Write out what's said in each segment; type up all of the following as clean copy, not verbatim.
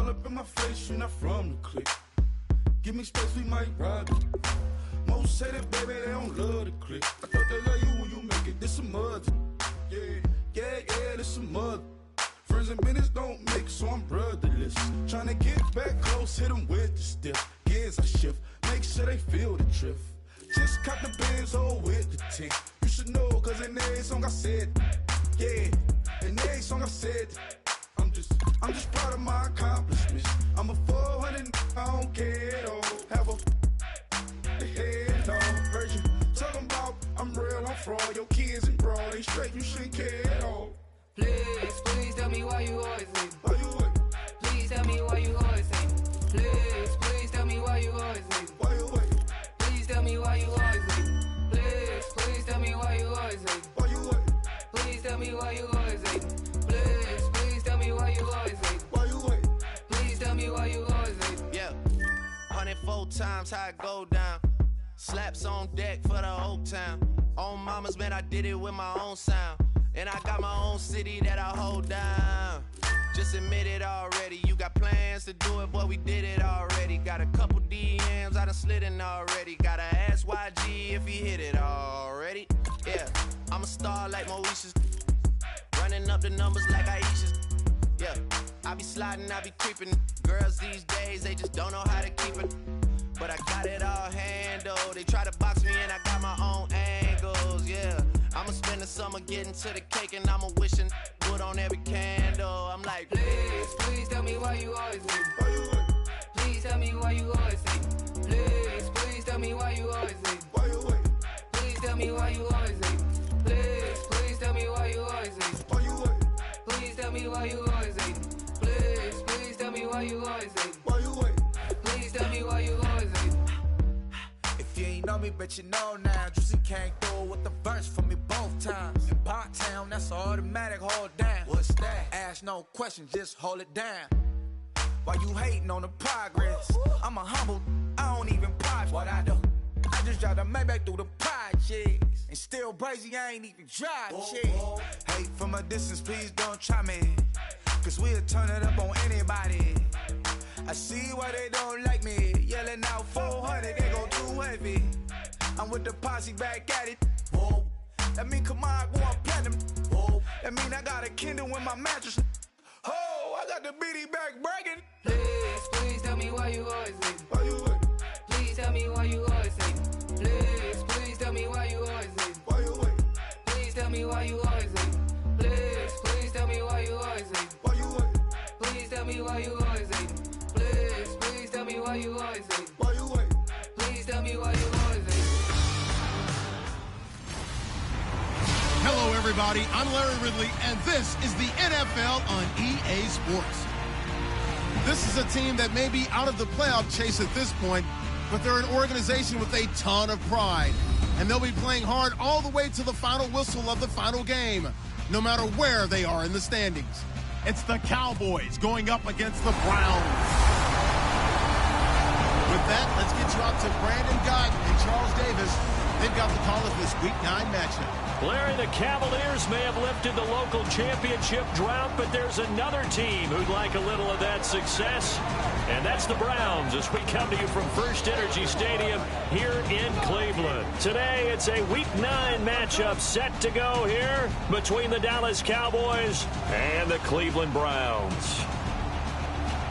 All up in my face, you're not from the clique. Give me space, we might ride it. Most say that, baby, they don't love the clique. I thought they love you when you make it. This some mud. Yeah, this some mud. Friends and business don't mix, so I'm brotherless. Tryna get back close, hit them with the stiff. Gears I shift, make sure they feel the drift. Just cop the Benz, oh, with the tick. You should know, cause in every song I said, yeah, in every song I said, I'm just proud of my accomplishments. I'm a 400, I don't care at all. Have a head on version. Talking about I'm real, I'm fraud. Your kids and broad, they straight, you shouldn't care at all. Please tell me why you always leave. Why you wait? Please tell me why you always leave. Please tell me why you always leave. Why you wait? Please tell me why you always leave. Please tell me why you always leave. Why you wait? Please tell me why you always leave. Please tell me why you always leave. Why you wait? Please tell me why you always leave. Yeah, 104 times how it go down. Slaps on deck for the whole town. On mamas, man, I did it with my own sound. And I got my own city that I hold down. Just admit it already. You got plans to do it, boy, we did it already. Got a couple DMs, I done slid in already. Gotta ask YG if he hit it already. Yeah, I'm a star like Moesha's. Running up the numbers like Aisha's. Yeah, I be sliding, I be creeping. Girls these days, they just don't know how to keep it. But I got it all handled. They try to box me in, I got my own angles, yeah. I'ma spend the summer getting to the cake and I'ma wishing wood on every candle. I'm like, please tell me why you always leave. Why you wait? Please tell me why you always leave. Please tell me why you always leave. Why you wait? Please tell me why you always leave. Please tell me why you always leave. Why you wait? Please tell me why you always leave. Please tell me why you always leave. Why you wait? Please tell me why you always leave. If you ain't know me, bet you know now. Juicy came through with the verse for me both times. In Pot Town, that's automatic, hold down. What's that? Ask no question, just hold it down. Why you hating on the progress? I'm a humble, I don't even pause what I do. I just drive the Maybach through the projects. And still crazy, I ain't even drive shit. Hate from a distance, please don't try me. Cause we'll turn it up on anybody. I see why they don't like me. Yelling out 400, they go too heavy. I'm with the posse back at it. Whoa. That mean come on, go on platinum. Whoa. That mean I got a Kindle in my mattress. Oh, I got the BD back breaking. Please tell me why you always leave. Why you wait? Please tell me why you always leave. Please tell me why you always leave. Why you wait? Please tell me why you always leave. Please tell me why you always leave. Why you wait? Please tell me why you always leave. Please tell me why you always leave. Why you wait? Please tell me why you always leave. Hello, everybody. I'm Larry Ridley, and this is the NFL on EA Sports. This is a team that may be out of the playoff chase at this point, but they're an organization with a ton of pride, and they'll be playing hard all the way to the final whistle of the final game, no matter where they are in the standings. It's the Cowboys going up against the Browns. With that, let's get you out to Brandon Guyton and Charles Davis. They've got the call of this Week 9 matchup. Larry, the Cavaliers may have lifted the local championship drought, but there's another team who'd like a little of that success, and that's the Browns as we come to you from First Energy Stadium here in Cleveland. Today, it's a Week 9 matchup set to go here between the Dallas Cowboys and the Cleveland Browns.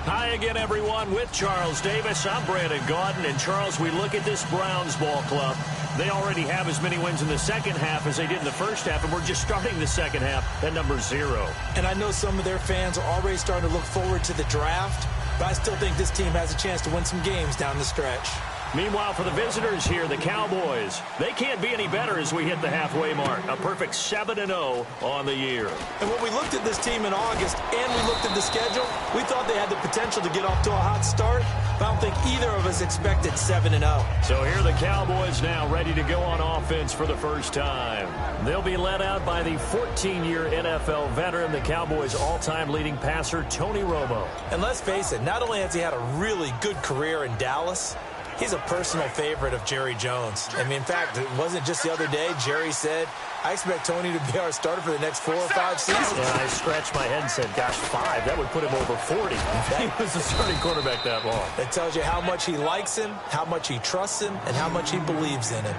Hi again, everyone, with Charles Davis. I'm Brandon Gaudin, and Charles, we look at this Browns ball club. They already have as many wins in the second half as they did in the first half, and we're just starting the second half at number 0. And I know some of their fans are already starting to look forward to the draft, but I still think this team has a chance to win some games down the stretch. Meanwhile, for the visitors here, the Cowboys, they can't be any better as we hit the halfway mark. A perfect 7-0 on the year. And when we looked at this team in August and we looked at the schedule, we thought they had the potential to get off to a hot start, but I don't think either of us expected 7-0. So here are the Cowboys now ready to go on offense for the first time. They'll be led out by the 14-year NFL veteran, the Cowboys' all-time leading passer, Tony Romo. And let's face it, not only has he had a really good career in Dallas, He's a personal favorite of Jerry Jones. I mean, in fact, it wasn't just the other day. Jerry said, I expect Tony to be our starter for the next 4 or 5 seasons. Yeah, I scratched my head and said, gosh, 5. That would put him over 40. He was the starting quarterback that long. That tells you how much he likes him, how much he trusts him, and how much he believes in him.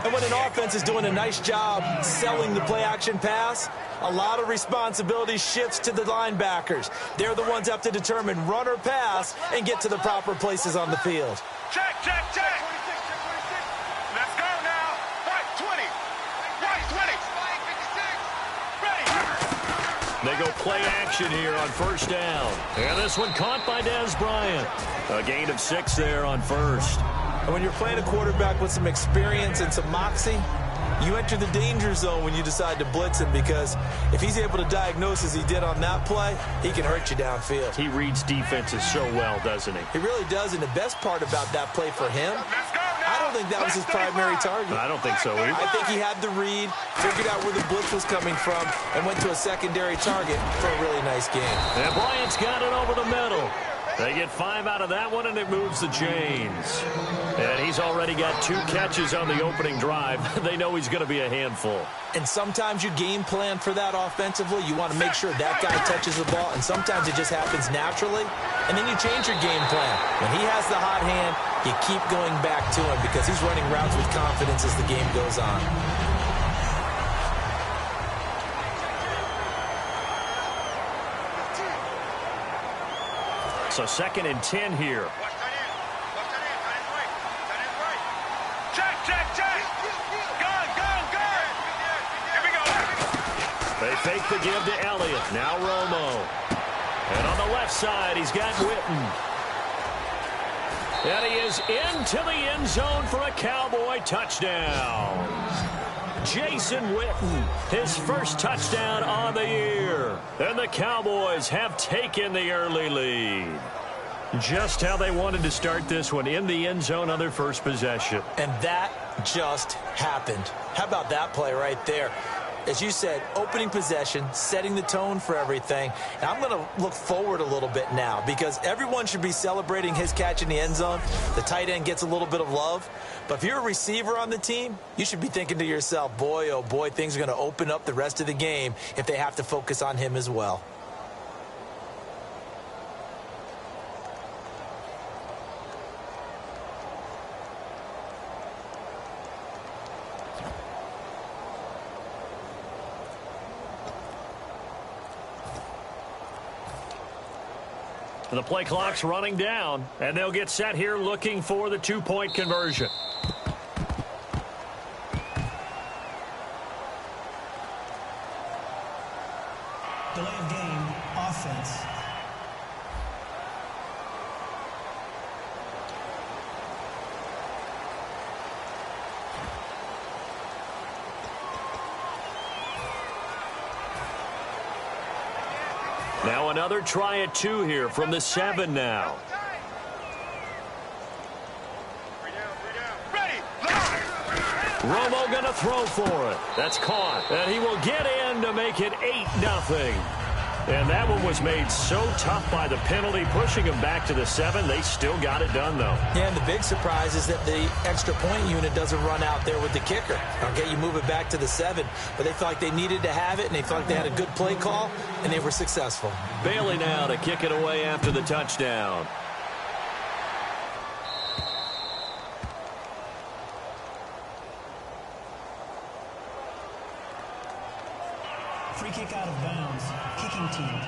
And when an offense is doing a nice job selling the play-action pass, a lot of responsibility shifts to the linebackers. They're the ones that have to determine run or pass and get to the proper places on the field. Check, check, check. Let's go now. Right 20. Right 20. Ready. They go play action here on first down. And this one caught by Dez Bryant. A gain of 6 there on first. And when you're playing a quarterback with some experience and some moxie, you enter the danger zone when you decide to blitz him, because if he's able to diagnose as he did on that play, he can hurt you downfield. He reads defenses so well, doesn't he? He really does, and the best part about that play for him, I don't think that was his primary target. I don't think so either. I think he had the read, figured out where the blitz was coming from, and went to a secondary target for a really nice game. And Bryant's got it over the middle. They get 5 out of that one, and it moves the chains. And he's already got 2 catches on the opening drive. They know he's going to be a handful. And sometimes you game plan for that offensively. You want to make sure that guy touches the ball, and sometimes it just happens naturally. And then you change your game plan. When he has the hot hand, you keep going back to him because he's running routes with confidence as the game goes on. So 2nd and 10 here. Check, check, check. Gun, gun, gun. Here we go. They fake the give to Elliott. Now Romo. And on the left side, he's got Witten. And he is into the end zone for a Cowboy touchdown. Jason Witten, his first touchdown on the year. And the Cowboys have taken the early lead. Just how they wanted to start this one, in the end zone on their first possession. And that just happened. How about that play right there? As you said, opening possession, setting the tone for everything. And I'm going to look forward a little bit now, because everyone should be celebrating his catch in the end zone. The tight end gets a little bit of love. But if you're a receiver on the team, you should be thinking to yourself, boy, oh boy, things are going to open up the rest of the game if they have to focus on him as well. The play clock's running down, and they'll get set here looking for the 2-point conversion. Delay of game, offense. Now another try at 2 here from the 7 now. Romo going to throw for it. That's caught. And he will get in to make it 8-0. And that one was made so tough by the penalty, pushing him back to the 7. They still got it done, though. Yeah, and the big surprise is that the extra point unit doesn't run out there with the kicker. Okay, you move it back to the 7, but they felt like they needed to have it, and they felt like they had a good play call, and they were successful. Bailey now to kick it away after the touchdown. Free kick out of bounds. Kicking team.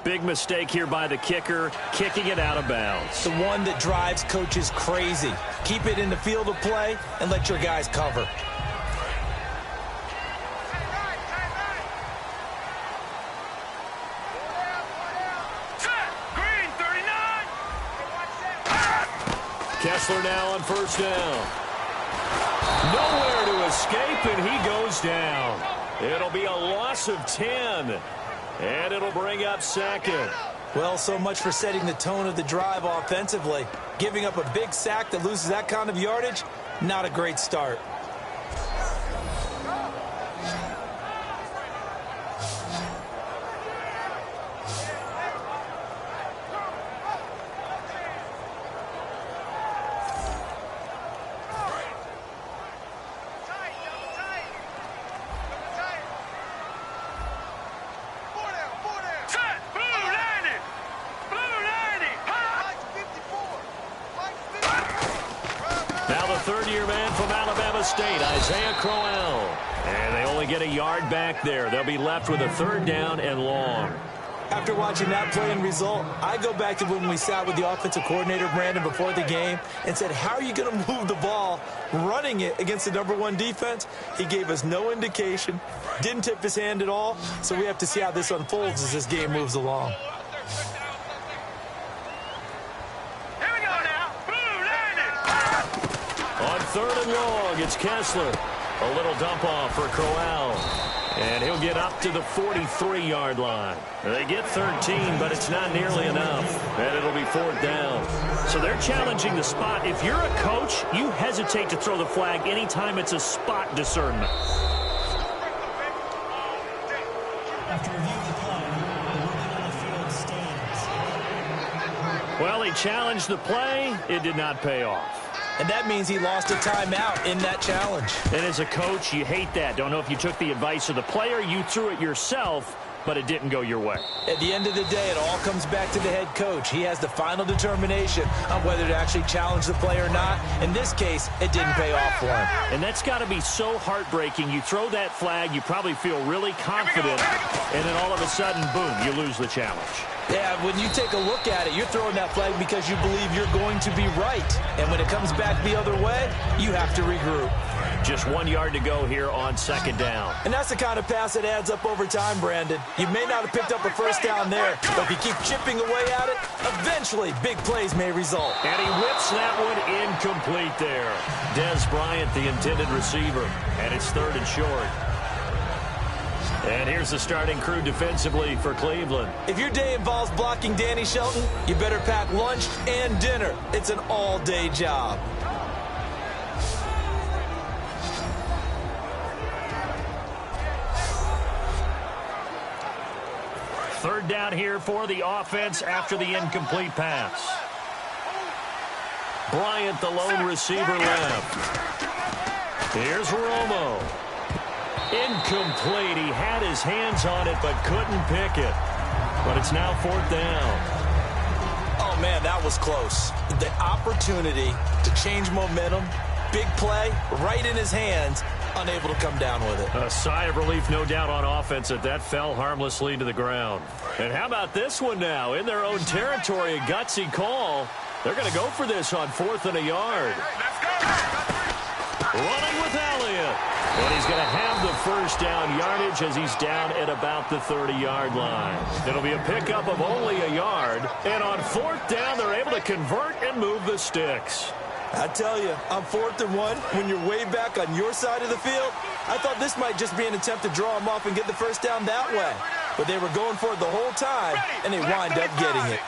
Big mistake here by the kicker, kicking it out of bounds. The one that drives coaches crazy. Keep it in the field of play and let your guys cover. Green 39. Kessler now on first down. Nowhere to escape, and he goes down. It'll be a loss of 10, and it'll bring up 2nd. Well, so much for setting the tone of the drive offensively. Giving up a big sack that loses that kind of yardage, not a great start. Now the third-year man from Alabama State, Isaiah Crowell. And they only get a yard back there. They'll be left with a third down and long. After watching that play and result, I go back to when we sat with the offensive coordinator, Brandon, before the game and said, how are you going to move the ball running it against the #1 defense? He gave us no indication, didn't tip his hand at all, so we have to see how this unfolds as this game moves along. On third and long, it's Kessler. A little dump off for Crowell. And he'll get up to the 43-yard line. They get 13, but it's not nearly enough. And it'll be fourth down. So they're challenging the spot. If you're a coach, you hesitate to throw the flag anytime it's a spot discernment. After reviewing the play, the movement on the field stands. Well, he challenged the play. It did not pay off. And that means he lost a timeout in that challenge. And as a coach, you hate that. Don't know if you took the advice of the player, you threw it yourself, but it didn't go your way. At the end of the day, it all comes back to the head coach. He has the final determination on whether to actually challenge the play or not. In this case, it didn't pay off for him. And that's got to be so heartbreaking. You throw that flag, you probably feel really confident, and then all of a sudden, boom, you lose the challenge. Yeah, when you take a look at it, you're throwing that flag because you believe you're going to be right. And when it comes back the other way, you have to regroup. Just 1 yard to go here on second down. And that's the kind of pass that adds up over time, Brandon. You may not have picked up a first down there, but if you keep chipping away at it, eventually big plays may result. And he whips that one incomplete there. Dez Bryant, the intended receiver, and it's third and short. And here's the starting crew defensively for Cleveland. If your day involves blocking Danny Shelton, you better pack lunch and dinner. It's an all-day job. Third down here for the offense after the incomplete pass. Bryant, the lone receiver, left. Here's Romo. Incomplete. He had his hands on it but couldn't pick it. But it's now fourth down. Oh, man, that was close. The opportunity to change momentum, big play, right in his hands, unable to come down with it. A sigh of relief, no doubt, on offense that fell harmlessly to the ground. And how about this one now? In their own territory, a gutsy call. They're going to go for this on fourth and a yard. Running with Elliott. And he's going to have the first down yardage as he's down at about the 30-yard line. It'll be a pickup of only a yard. And on fourth down, they're able to convert and move the sticks. I tell you, on 4th and 1, when you're way back on your side of the field, I thought this might just be an attempt to draw him off and get the first down that way. But they were going for it the whole time, and they wind up getting it.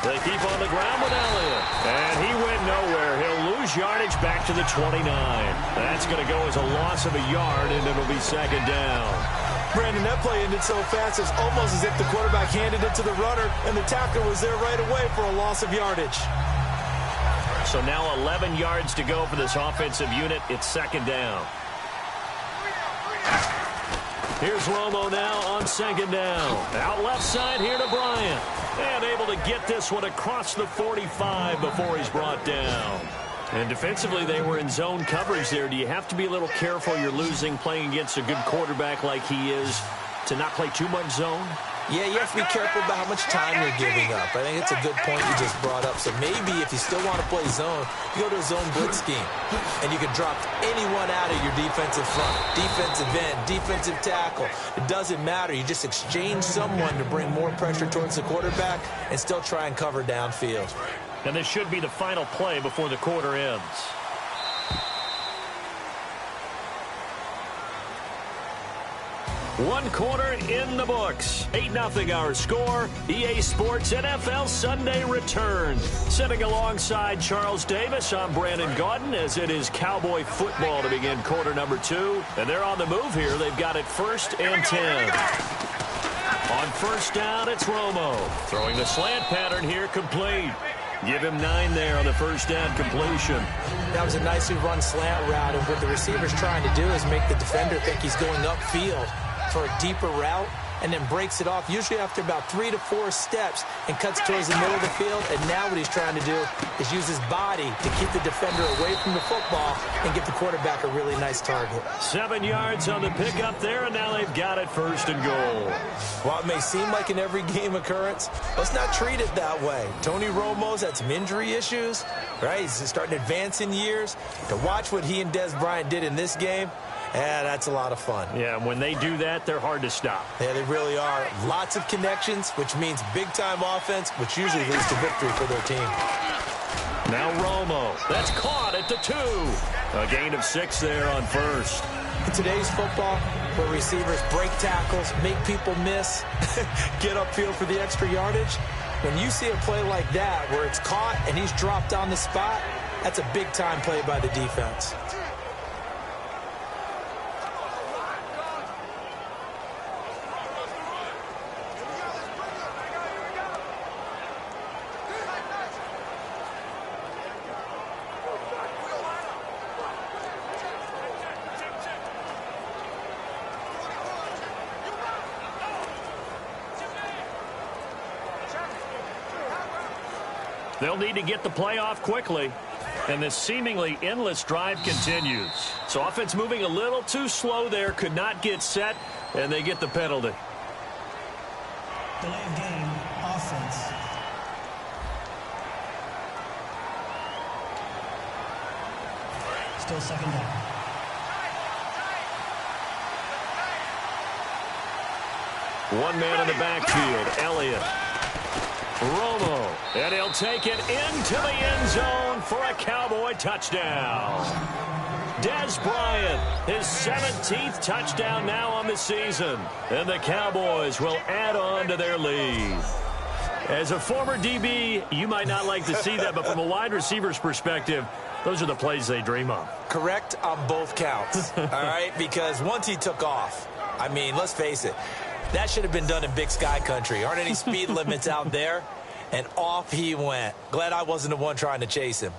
They keep on the ground with Elliott. And he went nowhere. He'll lose yardage back to the 29. That's going to go as a loss of a yard, and it'll be second down. Brandon, that play ended so fast, it's almost as if the quarterback handed it to the runner, and the tackler was there right away for a loss of yardage. So now 11 yards to go for this offensive unit. It's second down. Here's Romo now on second down. Out left side here to Bryant. And able to get this one across the 45 before he's brought down. And defensively, they were in zone coverage there. Do you have to be a little careful? You're losing, playing against a good quarterback like he is, to not play too much zone? Yeah, you have to be careful about how much time you're giving up. I think it's a good point you just brought up. So maybe if you still want to play zone, you go to a zone blitz scheme. And you can drop anyone out of your defensive front, defensive end, defensive tackle. It doesn't matter. You just exchange someone to bring more pressure towards the quarterback and still try and cover downfield. And this should be the final play before the quarter ends. One quarter in the books. 8-0 our score. EA Sports NFL Sunday return. Sitting alongside Charles Davis, I'm Brandon Gaudin, as it is Cowboy football to begin quarter number 2. And they're on the move here. They've got it 1st and 10. On first down, it's Romo. Throwing the slant pattern here, complete. Give him 9 there on the first down completion. That was a nicely run slant route, and what the receiver's trying to do is make the defender think he's going upfield for a deeper route, and then breaks it off, usually after about 3 to 4 steps, and cuts towards the middle of the field. And now what he's trying to do is use his body to keep the defender away from the football and give the quarterback a really nice target. 7 yards on the pickup there, and now they've got it 1st and goal. While it may seem like an every game occurrence, let's not treat it that way. Tony Romo's had some injury issues, right? He's starting to advance in years. To watch what he and Des Bryant did in this game, yeah, that's a lot of fun. Yeah, when they do that, they're hard to stop. Yeah, they really are. Lots of connections, which means big-time offense, which usually leads to victory for their team. Now Romo. That's caught at the 2. A gain of 6 there on 1st. In today's football, where receivers break tackles, make people miss, get upfield for the extra yardage, when you see a play like that where it's caught and he's dropped on the spot, that's a big-time play by the defense. They'll need to get the play off quickly. And this seemingly endless drive continues. So offense moving a little too slow there. Could not get set. And they get the penalty. Delay of game, offense. Still 2nd down. One man in the backfield, Elliott. Romo, and he'll take it into the end zone for a Cowboy touchdown. Des Bryant, his 17th touchdown now on the season, and the Cowboys will add on to their lead. As a former DB, you might not like to see that, but from a wide receiver's perspective, those are the plays they dream of. Correct on both counts, all right? Because once he took off, I mean, let's face it, that should have been done in Big Sky country. Aren't any speed limits out there? And off he went. Glad I wasn't the one trying to chase him.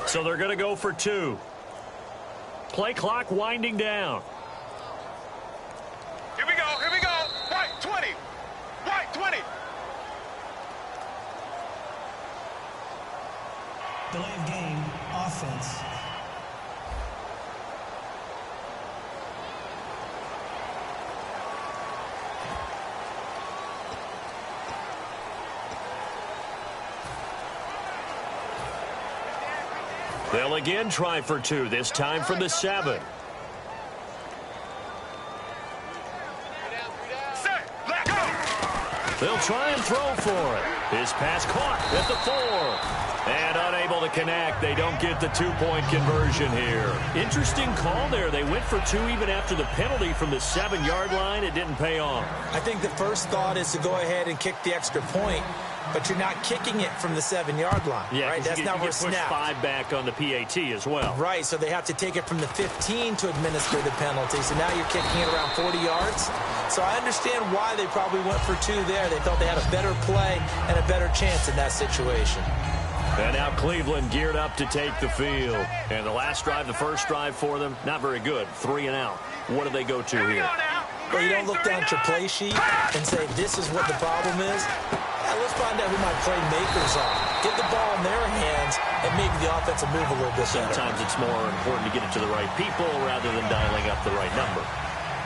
So they're going to go for 2. Play clock winding down. Here we go, here we go. White 20. White 20. Delay of game, offense. They'll again try for 2, this time from the 7. They'll try and throw for it. His pass caught at the 4. And unable to connect. They don't get the 2-point conversion here. Interesting call there. They went for 2 even after the penalty from the 7-yard line. It didn't pay off. I think the first thought is to go ahead and kick the extra point, but you're not kicking it from the 7-yard line. Yeah, right? That's not where you get pushed 5 back on the PAT as well. Right, so they have to take it from the 15 to administer the penalty. So now you're kicking it around 40 yards. So I understand why they probably went for 2 there. They thought they had a better play and a better chance in that situation. And now Cleveland geared up to take the field. And the last drive, the first drive for them, not very good. 3 and out. What do they go to here? Well, you don't look down at your play sheet and say, this is what the problem is. Yeah, let's find out who my playmakers are. Get the ball in their hands, and maybe the offense will move a little bit better. Sometimes it's more important to get it to the right people rather than dialing up the right number.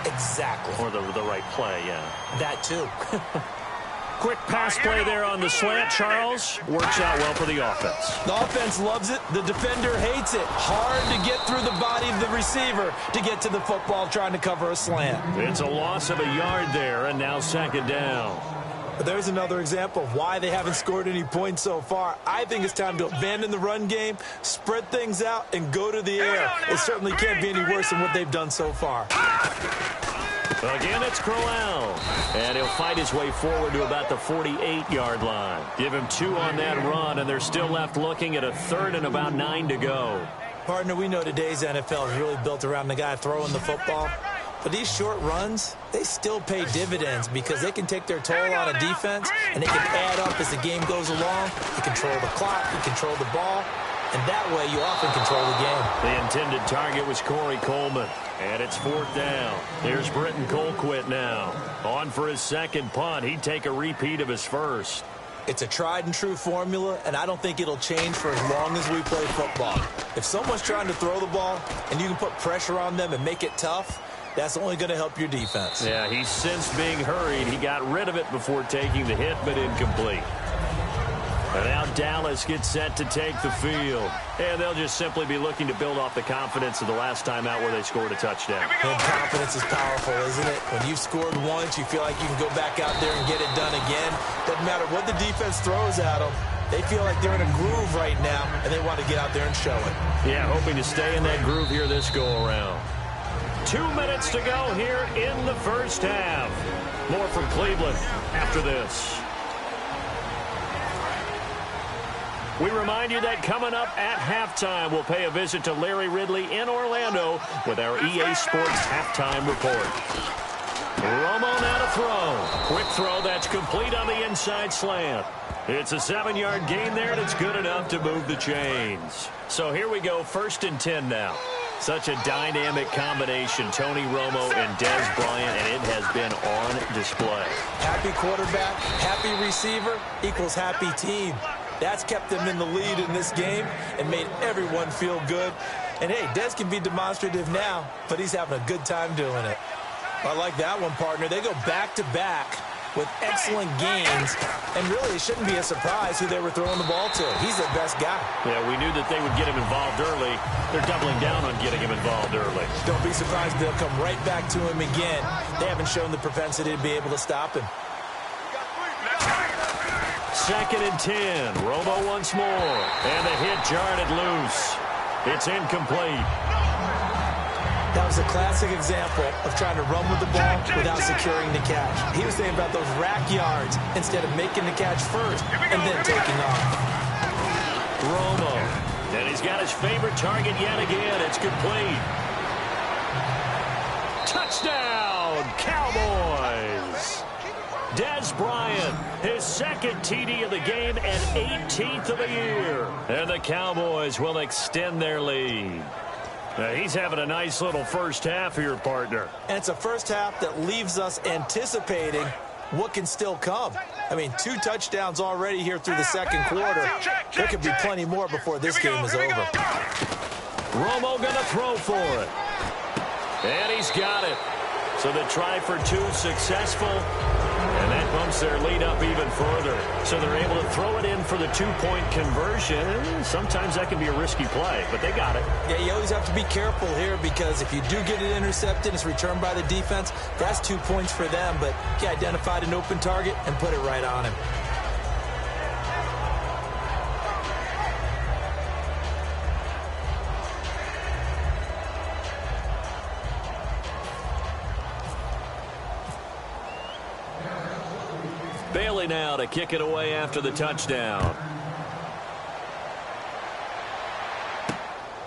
Exactly. Or the right play, yeah. That too. Quick pass play there on the slant, Charles. Works out well for the offense. The offense loves it. The defender hates it. Hard to get through the body of the receiver to get to the football trying to cover a slant. It's a loss of a yard there, and now 2nd down. But there's another example of why they haven't scored any points so far. I think it's time to abandon the run game, spread things out, and go to the air. It certainly can't be any worse than what they've done so far. Again, it's Crowell. And he'll fight his way forward to about the 48-yard line. Give him 2 on that run, and they're still left looking at a 3rd and about 9 to go. Partner, we know today's NFL is really built around the guy throwing the football. But these short runs, they still pay dividends because they can take their toll on a defense, and they can add up as the game goes along. You control the clock, you control the ball, and that way you often control the game. The intended target was Corey Coleman, and it's 4th down. Here's Britton Colquitt now. On for his second punt. He'd take a repeat of his first. It's a tried-and-true formula, and I don't think it'll change for as long as we play football. If someone's trying to throw the ball and you can put pressure on them and make it tough, that's only going to help your defense. Yeah, he's since being hurried. He got rid of it before taking the hit, but incomplete. And now Dallas gets set to take the field. And they'll just simply be looking to build off the confidence of the last time out where they scored a touchdown. And confidence is powerful, isn't it? When you've scored once, you feel like you can go back out there and get it done again. Doesn't matter what the defense throws at them. They feel like they're in a groove right now, and they want to get out there and show it. Yeah, hoping to stay in that groove here this go-around. 2 minutes to go here in the first half. More from Cleveland after this. We remind you that coming up at halftime, we'll pay a visit to Larry Ridley in Orlando with our EA Sports halftime report. Romo now to throw. Quick throw that's complete on the inside slant. It's a 7-yard gain there, and it's good enough to move the chains. So here we go, 1st and 10 now. Such a dynamic combination, Tony Romo and Dez Bryant, and it has been on display. Happy quarterback, happy receiver equals happy team. That's kept them in the lead in this game and made everyone feel good. And, hey, Dez can be demonstrative now, but he's having a good time doing it. I like that one, partner. They go back-to-back with excellent gains, and really it shouldn't be a surprise who they were throwing the ball to. He's their best guy. Yeah, we knew that they would get him involved early. They're doubling down on getting him involved early. Don't be surprised they'll come right back to him again. They haven't shown the propensity to be able to stop him. 2nd and 10. Romo once more. And the hit jarred it loose. It's incomplete. That was a classic example of trying to run with the ball without securing the catch. He was thinking about those rack yards instead of making the catch first and then taking off. Romo. And he's got his favorite target yet again. It's complete. Touchdown, Cowboys. Dez Bryant, his 2nd TD of the game and 18th of the year. And the Cowboys will extend their lead. Now, he's having a nice little first half here, partner. And it's a first half that leaves us anticipating what can still come. I mean, 2 touchdowns already here through the second quarter. There could be plenty more before this game is over. Romo going to throw for it. And he's got it. So the try for 2 successful. And that bumps their lead up even further. So they're able to throw it in for the 2-point conversion. Sometimes that can be a risky play, but they got it. Yeah, you always have to be careful here because if you do get it intercepted, it's returned by the defense. That's 2 points for them, but he identified an open target and put it right on him. Bailey now to kick it away after the touchdown.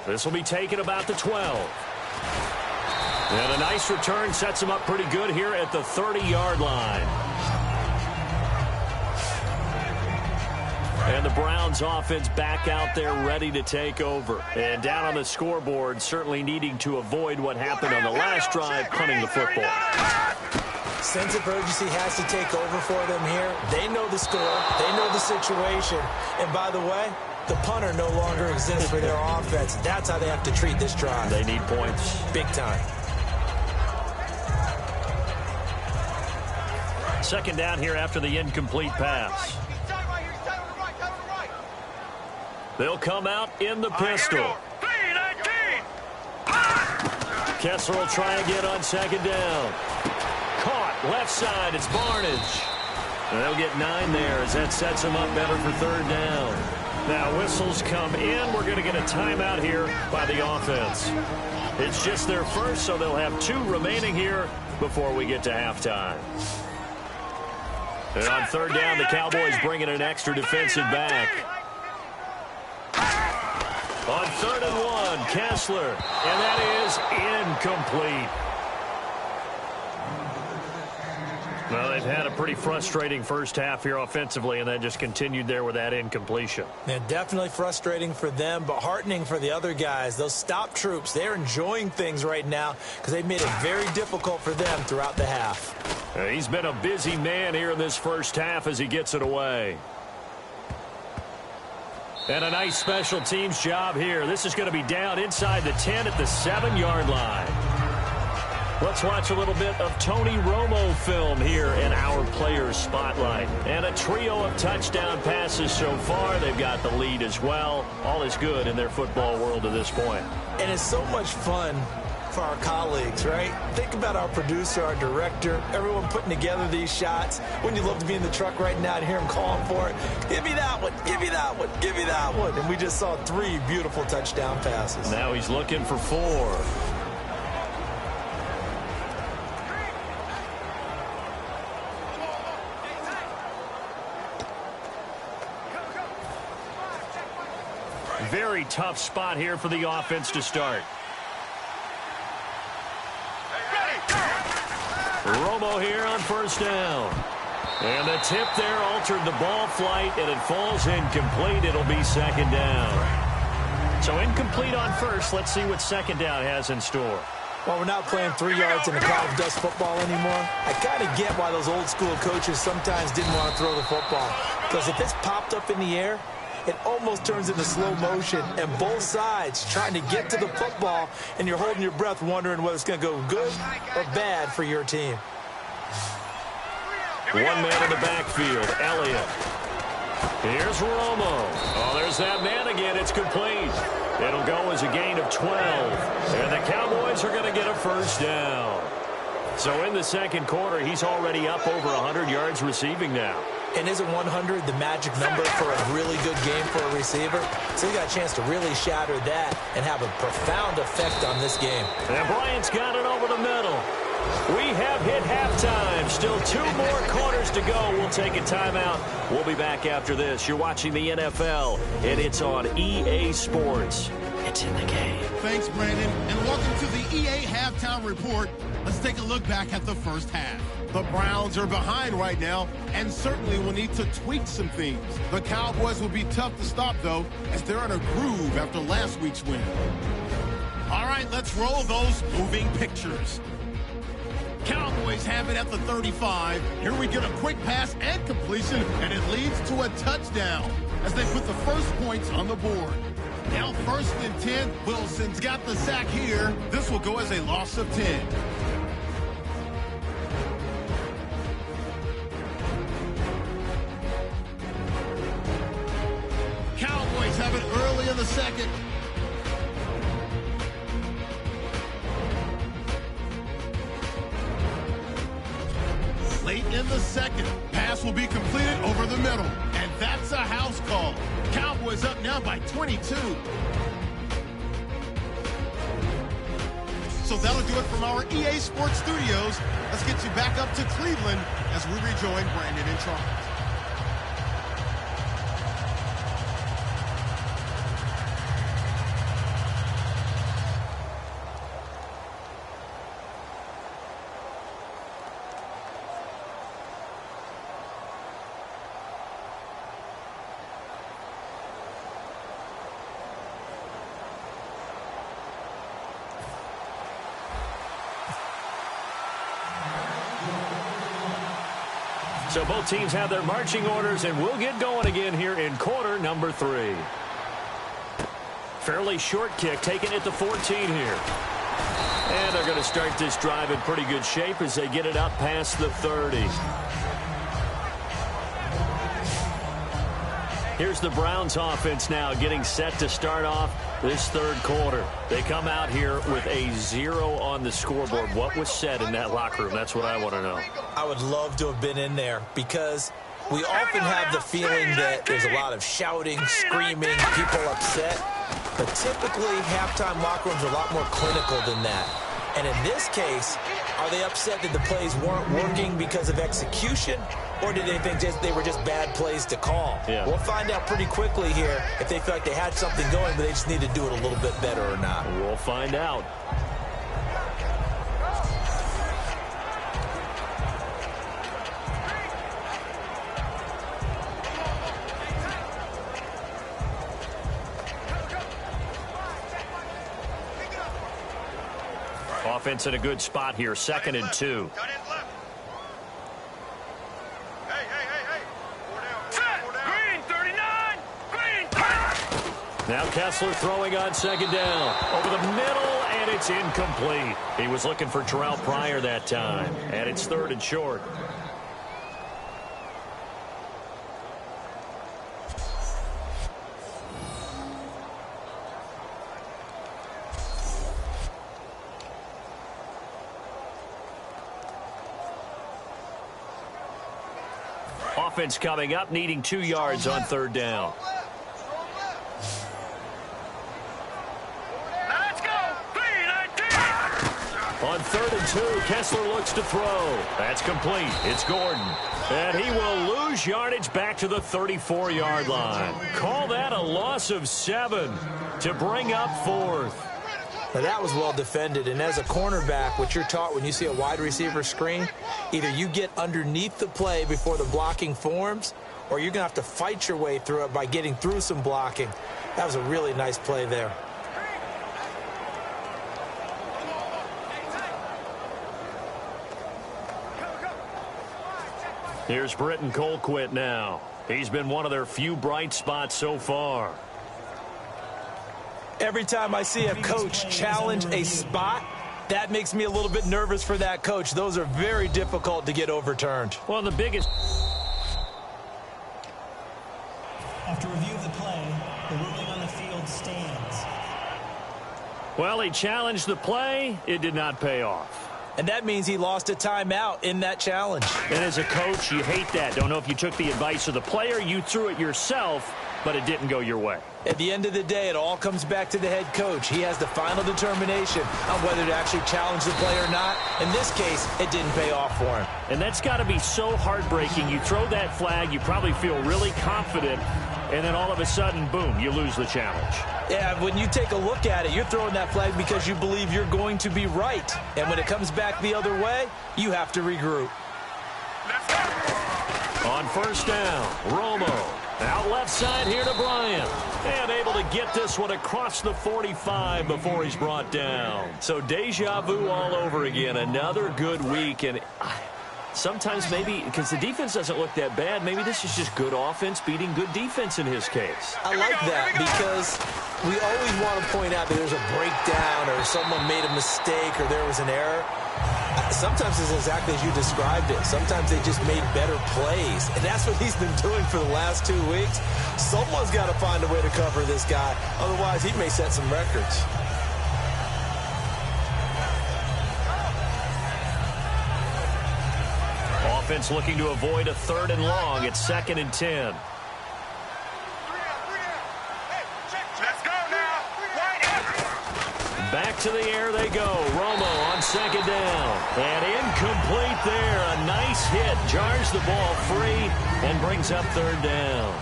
This will be taken about the 12. And a nice return sets him up pretty good here at the 30-yard line. And the Browns offense back out there ready to take over. And down on the scoreboard, certainly needing to avoid what happened on the last drive, punting the football. Sense of urgency has to take over for them here. They know the score. They know the situation. And by the way, the punter no longer exists for their offense. That's how they have to treat this drive. They need points. Big time. 2nd down here after the incomplete pass. They'll come out in the pistol. Kessler will try again on 2nd down. Caught left side. It's Barnage. And they'll get 9 there as that sets them up better for 3rd down. Now whistles come in. We're going to get a timeout here by the offense. It's just their first, so they'll have 2 remaining here before we get to halftime. And on 3rd down, the Cowboys bring in an extra defensive back. On 3rd and 1, Kessler, and that is incomplete. Well, they've had a pretty frustrating first half here offensively, and then just continued there with that incompletion. Yeah, definitely frustrating for them, but heartening for the other guys. Those stop troops, they're enjoying things right now because they've made it very difficult for them throughout the half. He's been a busy man here in this first half as he gets it away. And a nice special teams job here. This is going to be down inside the 10 at the 7-yard line. Let's watch a little bit of Tony Romo film here in our Players Spotlight. And a trio of touchdown passes so far. They've got the lead as well. All is good in their football world at this point. And it's so much fun for our colleagues, right? Think about our producer, our director, everyone putting together these shots. Wouldn't you love to be in the truck right now and hear him calling for it? Give me that one, give me that one, give me that one. And we just saw 3 beautiful touchdown passes. Now he's looking for 4. Very tough spot here for the offense to start. Romo here on 1st down. And the tip there altered the ball flight, and it falls incomplete. It'll be 2nd down. So incomplete on 1st. Let's see what 2nd down has in store. Well, we're not playing 3 yards in a cloud of dust football anymore. I kind of get why those old school coaches sometimes didn't want to throw the football. Because if it's popped up in the air, it almost turns into slow motion, and both sides trying to get to the football, and you're holding your breath wondering whether it's going to go good or bad for your team. One man in the backfield, Elliott. Here's Romo. Oh, there's that man again. It's complete. It'll go as a gain of 12, and the Cowboys are going to get a 1st down. So in the 2nd quarter, he's already up over 100 yards receiving now. And isn't 100 the magic number for a really good game for a receiver? So he got a chance to really shatter that and have a profound effect on this game. And Bryant's got it over the middle. We have hit halftime. Still 2 more quarters to go. We'll take a timeout. We'll be back after this. You're watching the NFL, and it's on EA Sports. It's in the game. Thanks, Brandon, and welcome to the EA Halftime Report. Let's take a look back at the first half. The Browns are behind right now and certainly will need to tweak some things. The Cowboys will be tough to stop, though, as they're in a groove after last week's win. All right, let's roll those moving pictures. Cowboys have it at the 35. Here we get a quick pass and completion, and it leads to a touchdown as they put the first points on the board. Now 1st and 10. Wilson's got the sack here. This will go as a loss of 10. Cowboys have it early in the 2nd. Late in the 2nd, pass will be completed over the middle, and that's a house call. Cowboys up now by 22. So that'll do it from our EA Sports Studios. Let's get you back up to Cleveland as we rejoin Brandon and Charles. So both teams have their marching orders, and we'll get going again here in quarter number 3. Fairly short kick, taken at the 14 here. And they're going to start this drive in pretty good shape as they get it up past the 30. Here's the Browns offense now getting set to start off this 3rd quarter. They come out here with a 0 on the scoreboard. What was said in that locker room? That's what I want to know. I would love to have been in there because we often have the feeling that there's a lot of shouting, screaming, people upset. But typically, halftime locker rooms are a lot more clinical than that. And in this case, are they upset that the plays weren't working because of execution, or did they think they were just bad plays to call? Yeah. We'll find out pretty quickly here if they feel like they had something going, but they just need to do it a little bit better or not. We'll find out. Offense in a good spot here, 2nd and 2. Now Kessler throwing on 2nd down. Over the middle, and it's incomplete. He was looking for Terrell Pryor that time, and it's 3rd and short. Offense coming up, needing 2 yards on 3rd down. On 3rd and 2, Kessler looks to throw. That's complete. It's Gordon. And he will lose yardage back to the 34-yard line. Call that a loss of 7 to bring up 4th. Now that was well defended, and as a cornerback, what you're taught when you see a wide receiver screen, either you get underneath the play before the blocking forms, or you're going to have to fight your way through it by getting through some blocking. That was a really nice play there. Here's Britton Colquitt now. He's been one of their few bright spots so far. Every time I see a coach challenge a spot, that makes me a little bit nervous for that coach. Those are very difficult to get overturned. Well, the biggest... After review of the play, the ruling on the field stands. Well, he challenged the play. It did not pay off. And that means he lost a timeout in that challenge. And as a coach, you hate that. Don't know if you took the advice of the player, you threw it yourself, but it didn't go your way. At the end of the day, it all comes back to the head coach. He has the final determination on whether to actually challenge the play or not. In this case, it didn't pay off for him. And that's got to be so heartbreaking. You throw that flag, you probably feel really confident, and then all of a sudden, boom, you lose the challenge. Yeah, when you take a look at it, you're throwing that flag because you believe you're going to be right. And when it comes back the other way, you have to regroup. On 1st down, Romo. Out left side here to Bryant. And able to get this one across the 45 before he's brought down. So deja vu all over again. Another good week. And sometimes maybe, because the defense doesn't look that bad, maybe this is just good offense beating good defense in his case. I like that because we always want to point out that there's a breakdown or someone made a mistake or there was an error. Sometimes it's exactly as you described it. Sometimes they just made better plays. And that's what he's been doing for the last 2 weeks. Someone's got to find a way to cover this guy. Otherwise, he may set some records. Offense looking to avoid a 3rd and long. It's 2nd and 10. Back to the air they go. Romo on 2nd down. And incomplete there. A nice hit. Jars the ball free and brings up 3rd down.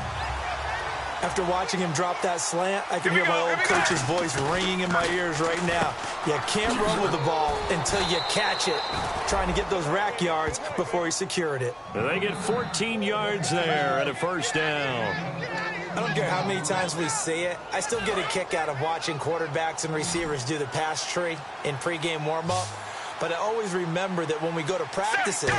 After watching him drop that slant, I can hear my old coach's voice ringing in my ears right now. You can't run with the ball until you catch it. Trying to get those rack yards before he secured it. They get 14 yards there and a 1st down. I don't care how many times we see it. I still get a kick out of watching quarterbacks and receivers do the pass tree in pregame warm-up. But I always remember that when we go to practices,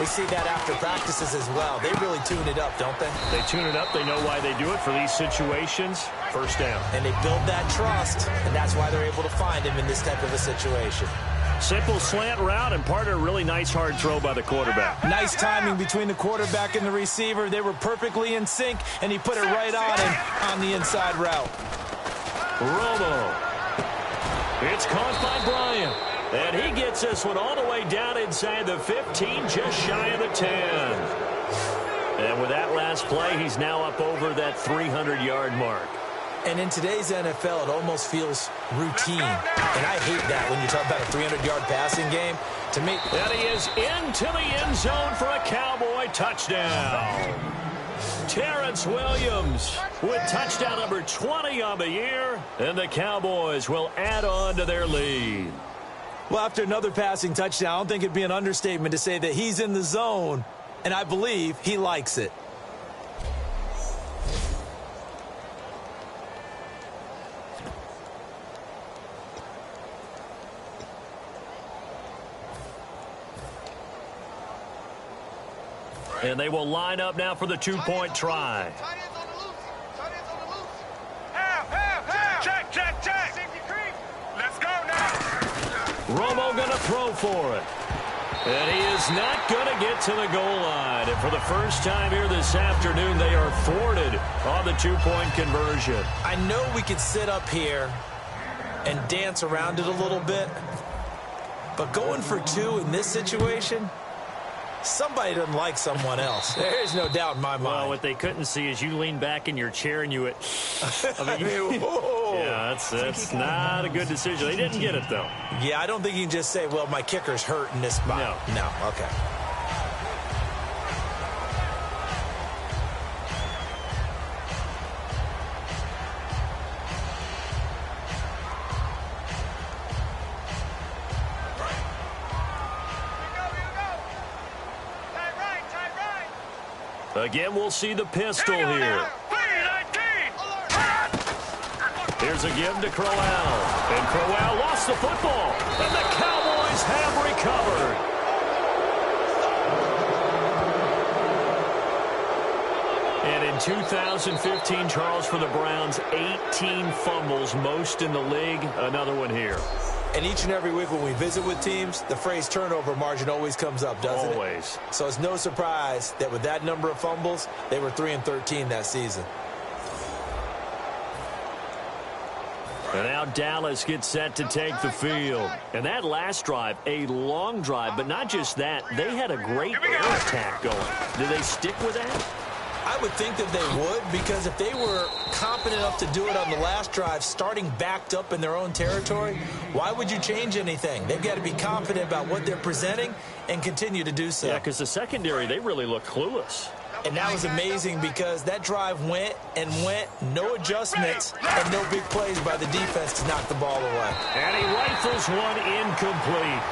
we see that after practices as well. They really tune it up, don't they? They tune it up. They know why they do it for these situations. 1st down. And they build that trust, and that's why they're able to find him in this type of a situation. Simple slant route and part of a really nice hard throw by the quarterback. Nice timing between the quarterback and the receiver. They were perfectly in sync, and he put it right on him on the inside route. Romo. It's caught by Bryant. And he gets this one all the way down inside the 15, just shy of the 10. And with that last play, he's now up over that 300-yard mark. And in today's NFL, it almost feels routine. And I hate that when you talk about a 300-yard passing game. To me, and he is into the end zone for a Cowboy touchdown. Terrence Williams with touchdown number 20 on the year, and the Cowboys will add on to their lead. Well, after another passing touchdown, I don't think it'd be an understatement to say that he's in the zone, and I believe he likes it. And they will line up now for the two-point try. Check. Let's go now. Romo going to throw for it. And he is not going to get to the goal line. And for the first time here this afternoon, they are thwarted on the two-point conversion. I know we could sit up here and dance around it a little bit, but going for two in this situation, somebody doesn't like someone else. There's no doubt in my mind. Well, what they couldn't see is you lean back in your chair and you went, yeah, that's not a good decision. They didn't get it, though. Yeah, I don't think you can just say, well, my kicker's hurt in this spot. No, okay. Again, we'll see the pistol here. Here's a give to Crowell. And Crowell lost the football. And the Cowboys have recovered. And in 2015, Charles, for the Browns, 18 fumbles, most in the league. Another one here. And each and every week when we visit with teams, the phrase turnover margin always comes up, doesn't it? Always. So it's no surprise that with that number of fumbles, they were 3-13 that season. And now Dallas gets set to take the field. And that last drive, a long drive, but not just that. They had a great air attack going. Do they stick with that? I would think that they would, because if they were competent enough to do it on the last drive, starting backed up in their own territory, why would you change anything? They've got to be confident about what they're presenting and continue to do so. Yeah, because the secondary, they really look clueless. And that was amazing because that drive went, no adjustments, and no big plays by the defense to knock the ball away. And he rifles one incomplete.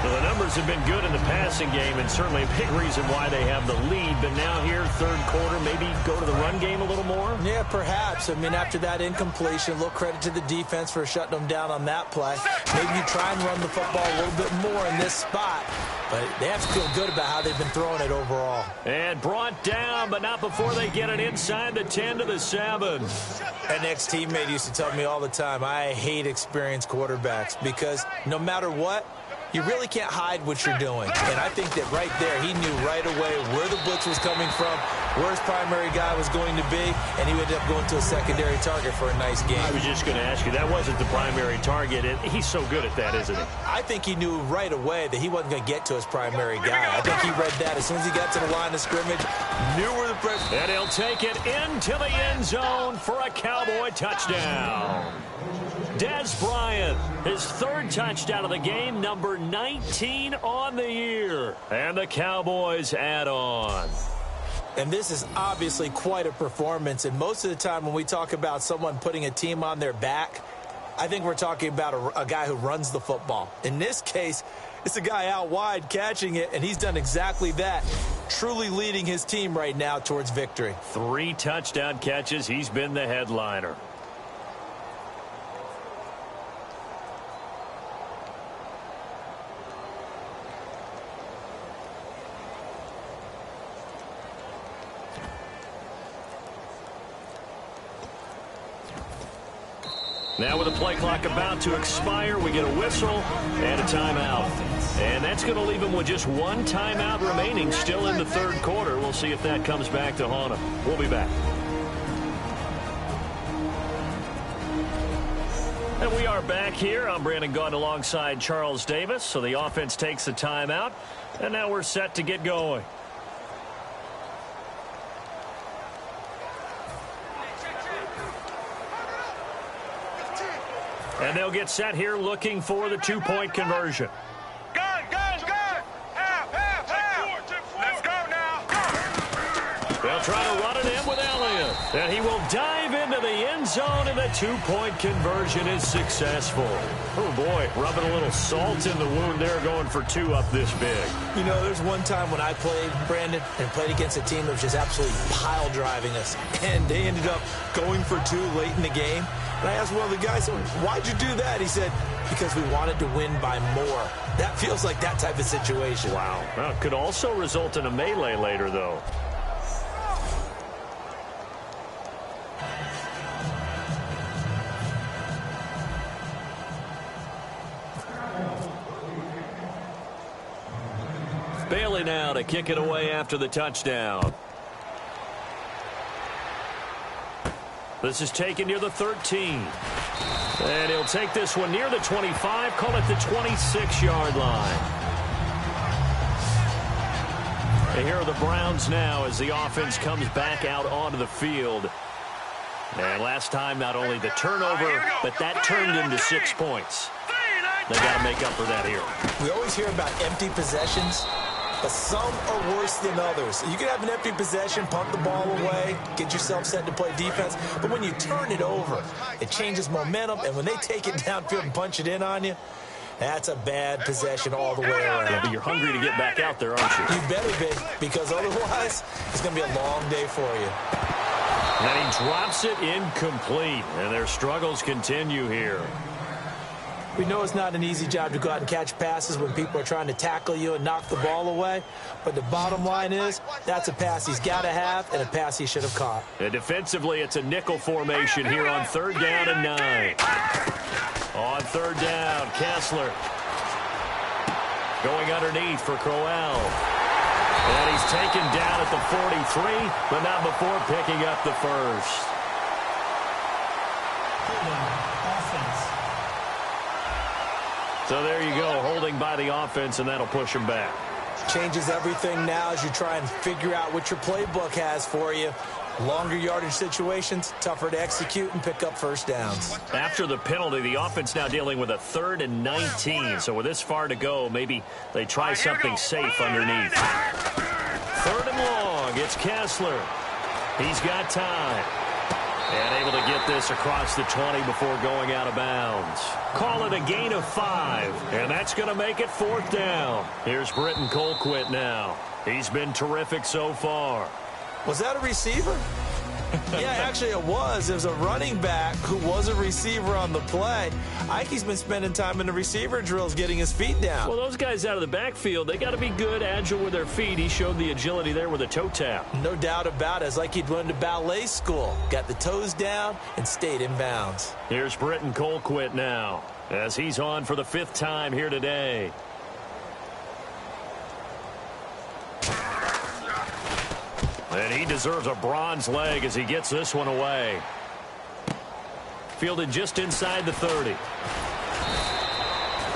So the numbers have been good in the passing game, and certainly a big reason why they have the lead. But now here, third quarter, maybe go to the run game a little more? Yeah, perhaps. I mean, after that incompletion, a little credit to the defense for shutting them down on that play. Maybe you try and run the football a little bit more in this spot. But they have to feel good about how they've been throwing it overall. And brought down, but not before they get it inside the 10 to the 7. An ex-teammate used to tell me all the time, I hate experienced quarterbacks because no matter what, you really can't hide what you're doing. And I think that right there, he knew right away where the blitz was coming from, where his primary guy was going to be, and he ended up going to a secondary target for a nice game. I was just going to ask you, that wasn't the primary target, and he's so good at that, isn't he? I think he knew right away that he wasn't going to get to his primary guy. I think he read that as soon as he got to the line of scrimmage, knew where the pressure. And he'll take it into the end zone for a Cowboy touchdown. Dez Bryant, his third touchdown of the game, number 19 on the year. And the Cowboys add on. And this is obviously quite a performance. And most of the time when we talk about someone putting a team on their back, I think we're talking about a guy who runs the football. In this case, it's a guy out wide catching it, and he's done exactly that, truly leading his team right now towards victory. 3 touchdown catches. He's been the headliner. Now with the play clock about to expire, we get a whistle and a timeout. And that's going to leave them with just one timeout remaining still in the third quarter. We'll see if that comes back to haunt them. We'll be back. And we are back here. I'm Brandon Gaudin alongside Charles Davis. So the offense takes the timeout. And now we're set to get going. And they'll get set here looking for the two-point conversion. Gun! Half! Let's go now! They'll try to run it in with Elliott. And he will dive into the end zone, and the two-point conversion is successful. Oh, boy, rubbing a little salt in the wound there, going for two up this big. You know, there's one time when I played, Brandon, and played against a team that was just absolutely pile driving us. And they ended up going for two late in the game. And I asked one of the guys, why'd you do that? He said, because we wanted to win by more. That feels like that type of situation. Wow. Well, it could also result in a melee later, though. Bailey now to kick it away after the touchdown. This is taken near the 13. And he'll take this one near the 25, call it the 26-yard line. And here are the Browns now as the offense comes back out onto the field. And last time, not only the turnover, but that turned into 6 points. They got to make up for that here. We always hear about empty possessions, but some are worse than others. You can have an empty possession, punt the ball away, get yourself set to play defense, but when you turn it over, it changes momentum, and when they take it downfield and punch it in on you, that's a bad possession all the way around. Yeah, but you're hungry to get back out there, aren't you? You better be, because otherwise, it's going to be a long day for you. And then he drops it incomplete, and their struggles continue here. We know it's not an easy job to go out and catch passes when people are trying to tackle you and knock the ball away. But the bottom line is, that's a pass he's got to have and a pass he should have caught. And defensively, it's a nickel formation here on 3rd down and 9. On 3rd down, Kessler going underneath for Crowell. And he's taken down at the 43, but not before picking up the first. So there you go, holding by the offense, and that'll push him back. Changes everything now as you try and figure out what your playbook has for you. Longer yardage situations, tougher to execute and pick up first downs. After the penalty, the offense now dealing with a 3rd and 19. So with this far to go, maybe they try something safe underneath. 3rd and long, it's Kessler. He's got time. And able to get this across the 20 before going out of bounds. Call it a gain of 5. And that's going to make it 4th down. Here's Britton Colquitt now. He's been terrific so far. Was that a receiver? Yeah, actually it was. There's a running back who was a receiver on the play. Ike's been spending time in the receiver drills getting his feet down. Well, those guys out of the backfield, they got to be good, agile with their feet. He showed the agility there with a toe tap. No doubt about it. It's like he'd went to ballet school. Got the toes down and stayed in bounds. Here's Britton Colquitt now as he's on for the 5th time here today. And he deserves a bronze leg as he gets this one away. Fielded just inside the 30.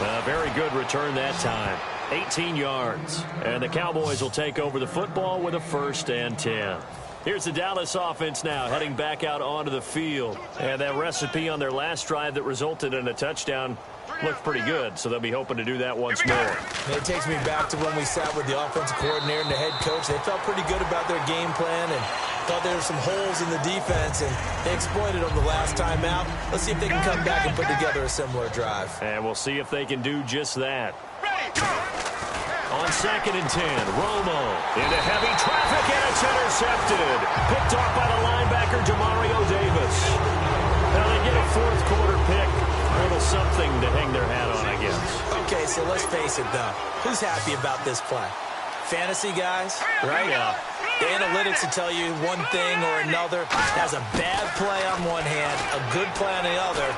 A very good return that time. 18 yards. And the Cowboys will take over the football with a 1st and 10. Here's the Dallas offense now heading back out onto the field. And that recipe on their last drive that resulted in a touchdown looked pretty good, so they'll be hoping to do that once more. And it takes me back to when we sat with the offensive coordinator and the head coach. They felt pretty good about their game plan and thought there were some holes in the defense, and they exploited them the last time out. Let's see if they can come back and put together a similar drive. And we'll see if they can do just that. On 2nd and 10, Romo into heavy traffic, and it's intercepted. Picked off by the linebacker, Demario Davis. Now they get a 4th quarter pick. A little something to hang their hat on, I guess. Okay, so let's face it, though. Who's happy about this play? Fantasy guys, right? Yeah. The analytics will tell you one thing or another. Has a bad play on one hand, a good play on the other,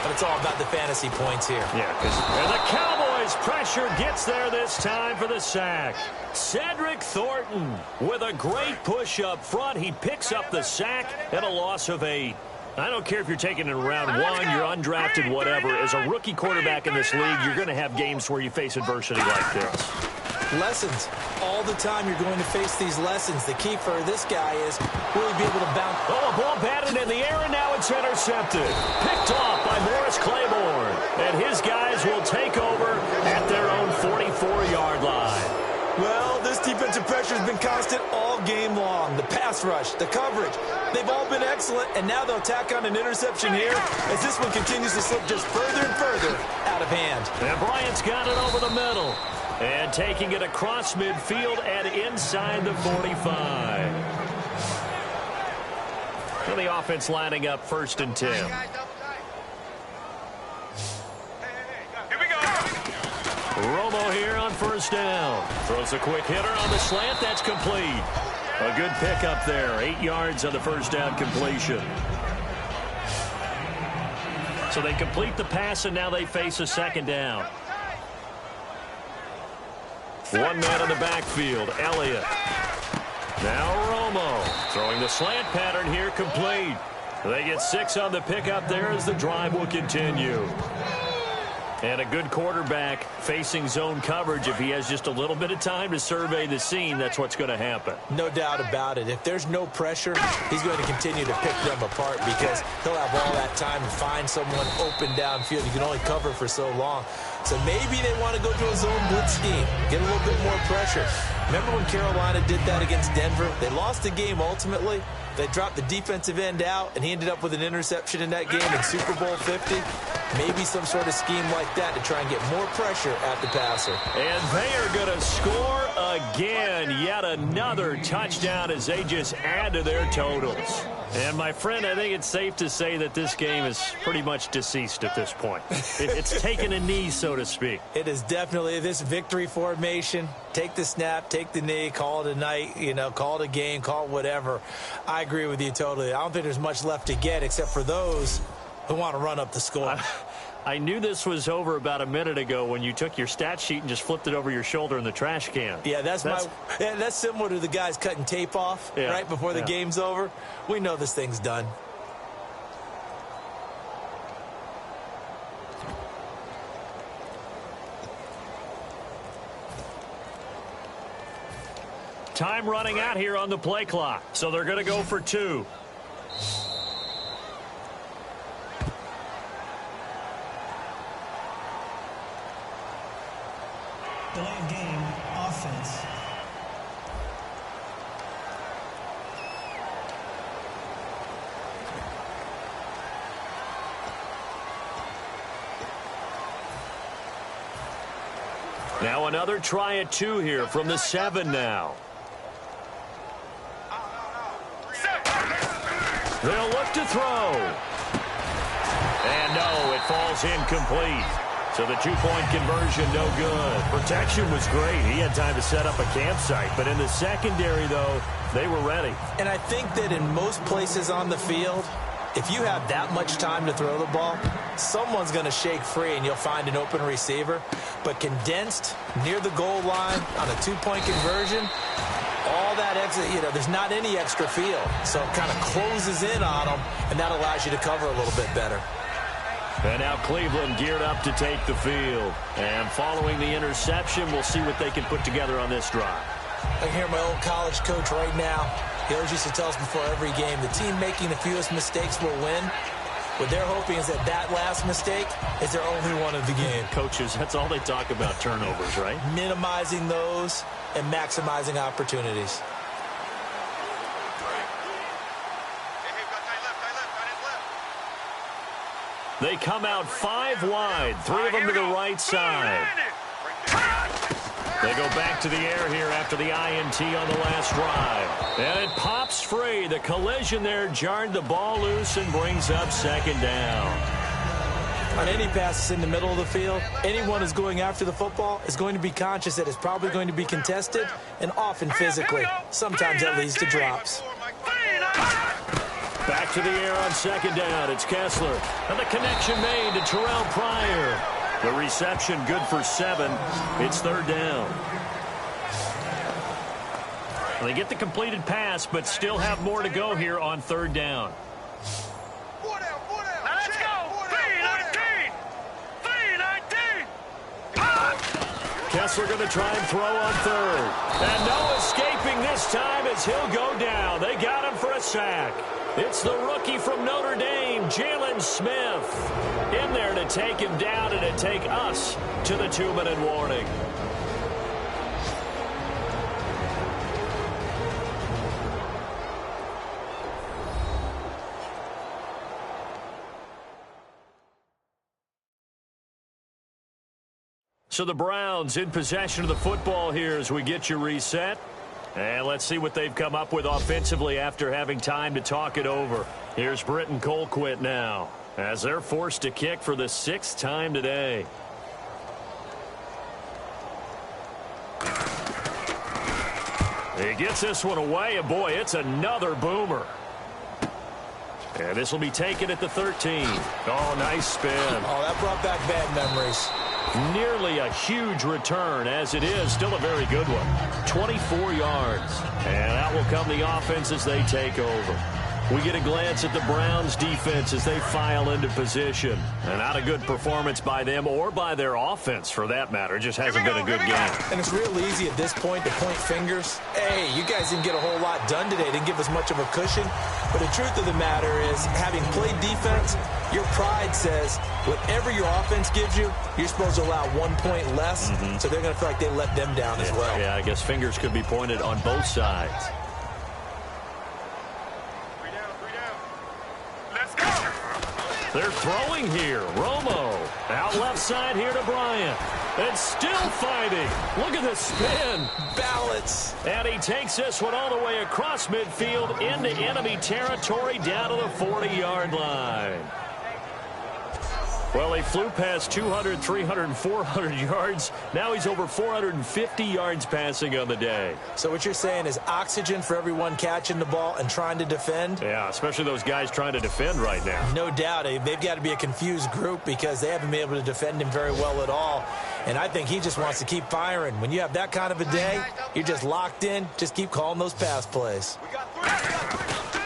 but it's all about the fantasy points here. Yeah, and the Cowboys pressure gets there this time for the sack. Cedric Thornton with a great push up front. He picks up the sack and a loss of 8. I don't care if you're taking it in round 1, you're undrafted, whatever. As a rookie quarterback in this league, you're going to have games where you face adversity like this. lessons. All the time you're going to face these lessons. The key for this guy is really be able to bounce. Oh, a ball batted in the air, and now it's intercepted. Picked off by Morris Claiborne. And his guys will take over at their own 44-yard line. Well, this defensive pressure has been constant all game long. The pass rush, the coverage, they've all been excellent, and now they'll tack on an interception here as this one continues to slip just further and further out of hand. And Bryant's got it over the middle and taking it across midfield and inside the 45. And the offense lining up 1st and 10. Romo here on 1st down. Throws a quick hitter on the slant. That's complete. A good pickup there. 8 yards on the 1st down completion. So they complete the pass, and now they face a 2nd down. One man in the backfield, Elliott. Now Romo throwing the slant pattern here, complete. They get 6 on the pickup there as the drive will continue. And a good quarterback facing zone coverage. If he has just a little bit of time to survey the scene, that's what's going to happen. No doubt about it. If there's no pressure, he's going to continue to pick them apart because he'll have all that time to find someone open downfield. You can only cover for so long. So maybe they want to go to a zone blitz scheme, get a little bit more pressure. Remember when Carolina did that against Denver? They lost the game ultimately. They dropped the defensive end out, and he ended up with an interception in that game in Super Bowl 50. Maybe some sort of scheme like that to try and get more pressure at the passer. And they are going to score again. Yet another touchdown as they just add to their totals. And, my friend, I think it's safe to say that this game is pretty much deceased at this point. It's taken a knee, so to speak. It is definitely this victory formation. Take the snap, take the knee, call it a night, call it a game, call it whatever. I agree with you totally. I don't think there's much left to get except for those who want to run up the score. I knew this was over about a minute ago when you took your stat sheet and just flipped it over your shoulder in the trash can. Yeah, that's similar to the guys cutting tape off right before the game's over. We know this thing's done. Time running out here on the play clock, so they're going to go for 2. Delay of game, offense. Now another try at 2 here from the 7 now. They'll look to throw. And no, it falls incomplete. So the 2-point conversion, no good. Protection was great. He had time to set up a campsite. But in the secondary, though, they were ready. And I think that in most places on the field, if you have that much time to throw the ball, someone's going to shake free and you'll find an open receiver. But condensed near the goal line on a 2-point conversion, all that exit, there's not any extra field. So it kind of closes in on them, and that allows you to cover a little bit better. And now Cleveland geared up to take the field. And following the interception, we'll see what they can put together on this drive. I hear my old college coach right now. He always used to tell us before every game, the team making the fewest mistakes will win. What they're hoping is that last mistake is their only one of the game. Coaches, that's all they talk about, turnovers, right? Minimizing those and maximizing opportunities. They come out 5 wide, 3 of them to the right side. They go back to the air here after the INT on the last drive. And it pops free. The collision there jarred the ball loose and brings up 2nd down. On any passes in the middle of the field, anyone who's going after the football is going to be conscious that it's probably going to be contested and often physically. Sometimes that leads to drops. Back to the air on 2nd down. It's Kessler. And the connection made to Terrell Pryor. The reception good for 7. It's 3rd down. They get the completed pass, but still have more to go here on 3rd down. Now let's go. 3-19. 3-19. Kessler going to try and throw on third. And no escaping this time as he'll go down. They got him for a sack. It's the rookie from Notre Dame, Jalen Smith, in there to take him down and to take us to the 2-minute warning. So the Browns in possession of the football here as we get you reset. And let's see what they've come up with offensively after having time to talk it over. Here's Britton Colquitt now as they're forced to kick for the 6th time today. He gets this one away, and boy, it's another boomer. And this will be taken at the 13. Oh, nice spin. Oh, that brought back bad memories. Nearly a huge return, as it is still a very good one. 24 yards. And that will come the offense as they take over. We get a glance at the Browns defense as they file into position. And not a good performance by them or by their offense, for that matter. It just hasn't been a good game. And it's real easy at this point to point fingers. Hey, you guys didn't get a whole lot done today. Didn't give us much of a cushion. But the truth of the matter is, having played defense, your pride says whatever your offense gives you, you're supposed to allow 1 point less. So they're going to feel like they let them down as well. Yeah, I guess fingers could be pointed on both sides. They're throwing here. Romo out left side here to Bryant. And still fighting. Look at the spin. Balance. And he takes this one all the way across midfield into enemy territory down to the 40-yard line. Well, he flew past 200, 300, and 400 yards. Now he's over 450 yards passing on the day. So what you're saying is oxygen for everyone catching the ball and trying to defend? Yeah, especially those guys trying to defend right now. No doubt. They've got to be a confused group because they haven't been able to defend him very well at all. And I think he just wants to keep firing. When you have that kind of a day, you're just locked in. Just keep calling those pass plays.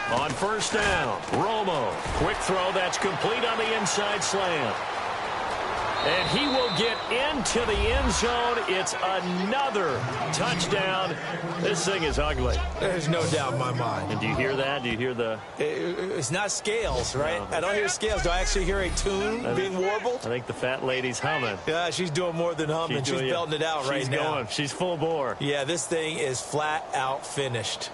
On first down, Romo. Quick throw that's complete on the inside slant. And he will get into the end zone. It's another touchdown. This thing is ugly. There's no doubt in my mind. And do you hear that? Do you hear the... It's not scales, right? No. I don't hear scales. Do I actually hear a tune being warbled? I think the fat lady's humming. Yeah, she's doing more than humming. She's belting it out right now. She's going. She's full bore. Yeah, this thing is flat out finished.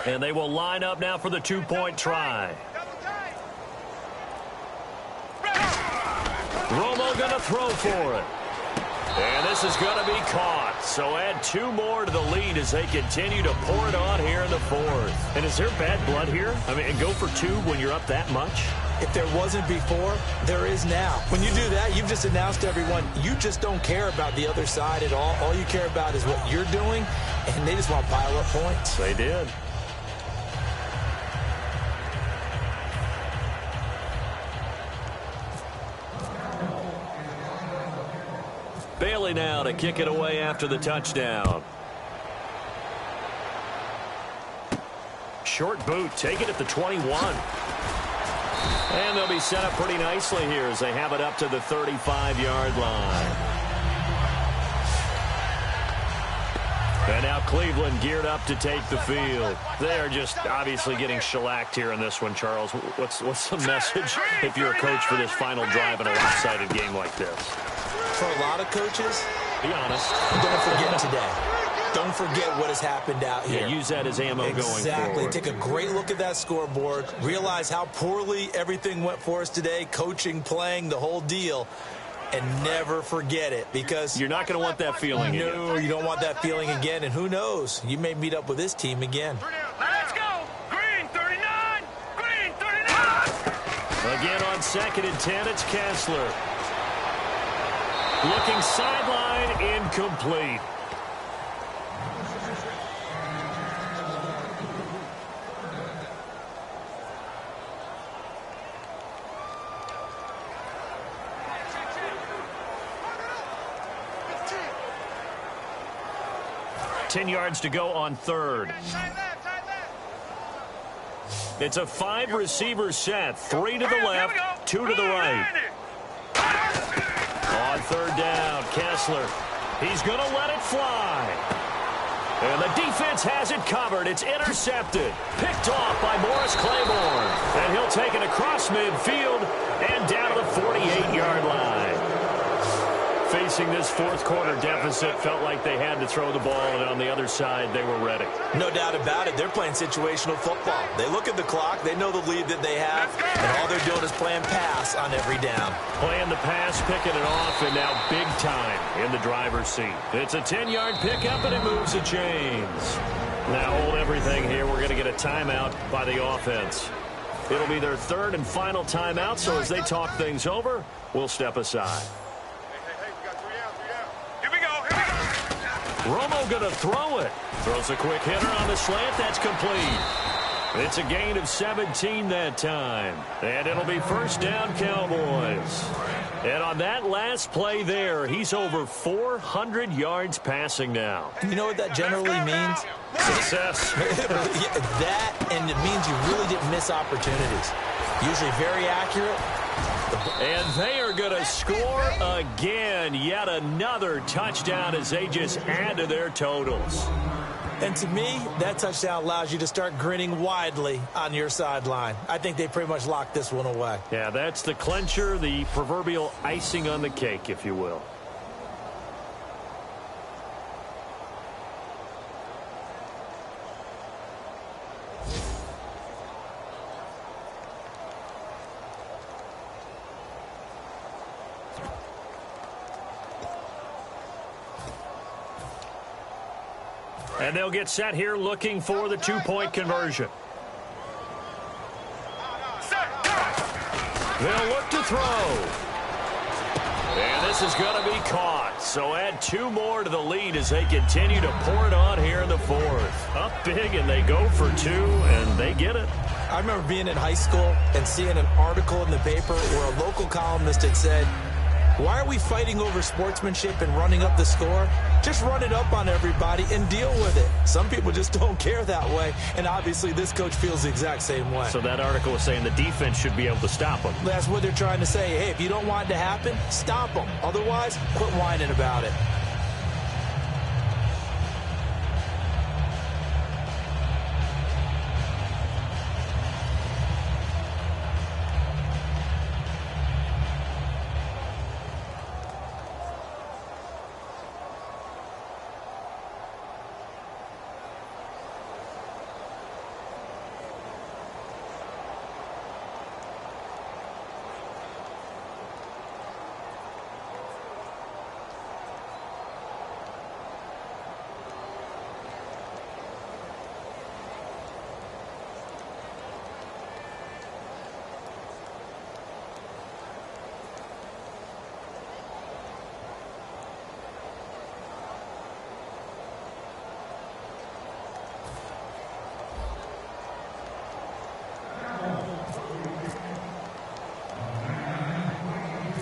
And they will line up now for the two-point try. Romo going to throw for it. And this is going to be caught. So add 2 more to the lead as they continue to pour it on here in the 4th. And is there bad blood here? I mean, and go for 2 when you're up that much? If there wasn't before, there is now. When you do that, you've just announced to everyone, you just don't care about the other side at all. All you care about is what you're doing, and they just want to pile up points. They did. Bailey now to kick it away after the touchdown. Short boot, take it at the 21. And they'll be set up pretty nicely here as they have it up to the 35-yard line. And now Cleveland geared up to take the field. They are just obviously getting shellacked here in this one, Charles. What's the message if you're a coach for this final drive in a lopsided game like this? For a lot of coaches, be honest, don't forget today. Don't forget what has happened out here. Yeah, use that as ammo going forward. Exactly. Take a great look at that scoreboard. Realize how poorly everything went for us today. Coaching, playing, the whole deal. And never forget it, because you're not going to want that feeling again. No, you don't want that feeling again. And who knows? You may meet up with this team again. Let's go. Green 39. Green 39. Again on 2nd and 10, it's Kessler. Looking sideline, incomplete. 10 yards to go on third. It's a 5-receiver set. 3 to the left, 2 to the right. On third down, Kessler. He's going to let it fly. And the defense has it covered. It's intercepted. Picked off by Morris Claiborne. And he'll take it across midfield and down to the 48-yard line. Facing this fourth-quarter deficit, felt like they had to throw the ball, and on the other side, they were ready. No doubt about it. They're playing situational football. They look at the clock. They know the lead that they have, and all they're doing is playing pass on every down. Playing the pass, picking it off, and now big time in the driver's seat. It's a 10-yard pickup, and it moves the chains. Now hold everything here. We're going to get a timeout by the offense. It'll be their third and final timeout, so as they talk things over, we'll step aside. Romo going to throw it. Throws a quick hitter on the slant. That's complete. It's a gain of 17 that time. And it'll be first down, Cowboys. And on that last play there, he's over 400 yards passing now. You know what that generally means? Success. That, and it means you really didn't miss opportunities. Usually very accurate. And they are going to score again. Yet another touchdown as they just add to their totals. And to me, that touchdown allows you to start grinning widely on your sideline. I think they pretty much locked this one away. Yeah, that's the clincher, the proverbial icing on the cake, if you will. And they'll get set here looking for the two-point conversion. They'll look to throw. And this is going to be caught. So add 2 more to the lead as they continue to pour it on here in the fourth. Up big, and they go for 2, and they get it. I remember being in high school and seeing an article in the paper where a local columnist had said, "Why are we fighting over sportsmanship and running up the score? Just run it up on everybody and deal with it." Some people just don't care that way, and obviously this coach feels the exact same way. So that article was saying the defense should be able to stop them. That's what they're trying to say. Hey, if you don't want it to happen, stop them. Otherwise, quit whining about it.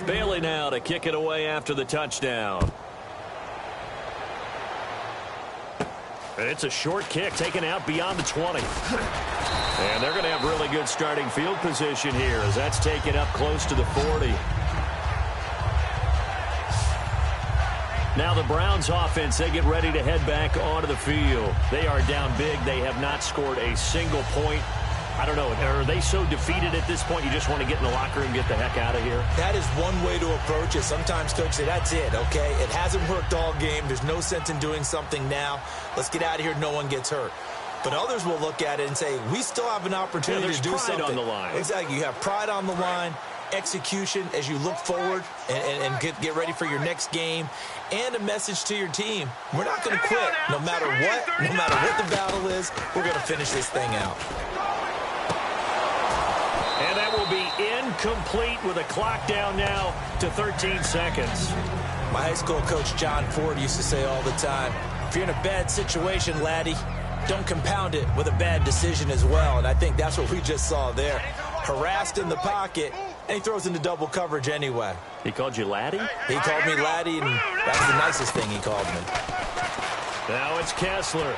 Bailey now to kick it away after the touchdown. It's a short kick taken out beyond the 20. And they're going to have really good starting field position here as that's taken up close to the 40. Now the Browns offense, they get ready to head back onto the field. They are down big. They have not scored a single point. I don't know, are they so defeated at this point you just want to get in the locker room and get the heck out of here? That is one way to approach it. Sometimes coaches say, that's it, okay? It hasn't worked all game. There's no sense in doing something now. Let's get out of here. No one gets hurt. But others will look at it and say, we still have an opportunity to do something. There's pride on the line. Exactly. You have pride on the line, execution as you look forward and get ready for your next game, and a message to your team. We're not going to quit no matter what the battle is. We're going to finish this thing out. And that will be incomplete with a clock down now to 13 seconds. My high school coach, John Ford, used to say all the time, if you're in a bad situation, laddie, don't compound it with a bad decision as well. And I think that's what we just saw there. Harassed in the pocket, and he throws into double coverage anyway. He called you laddie? He called me laddie, and that's the nicest thing he called me. Now it's Kessler.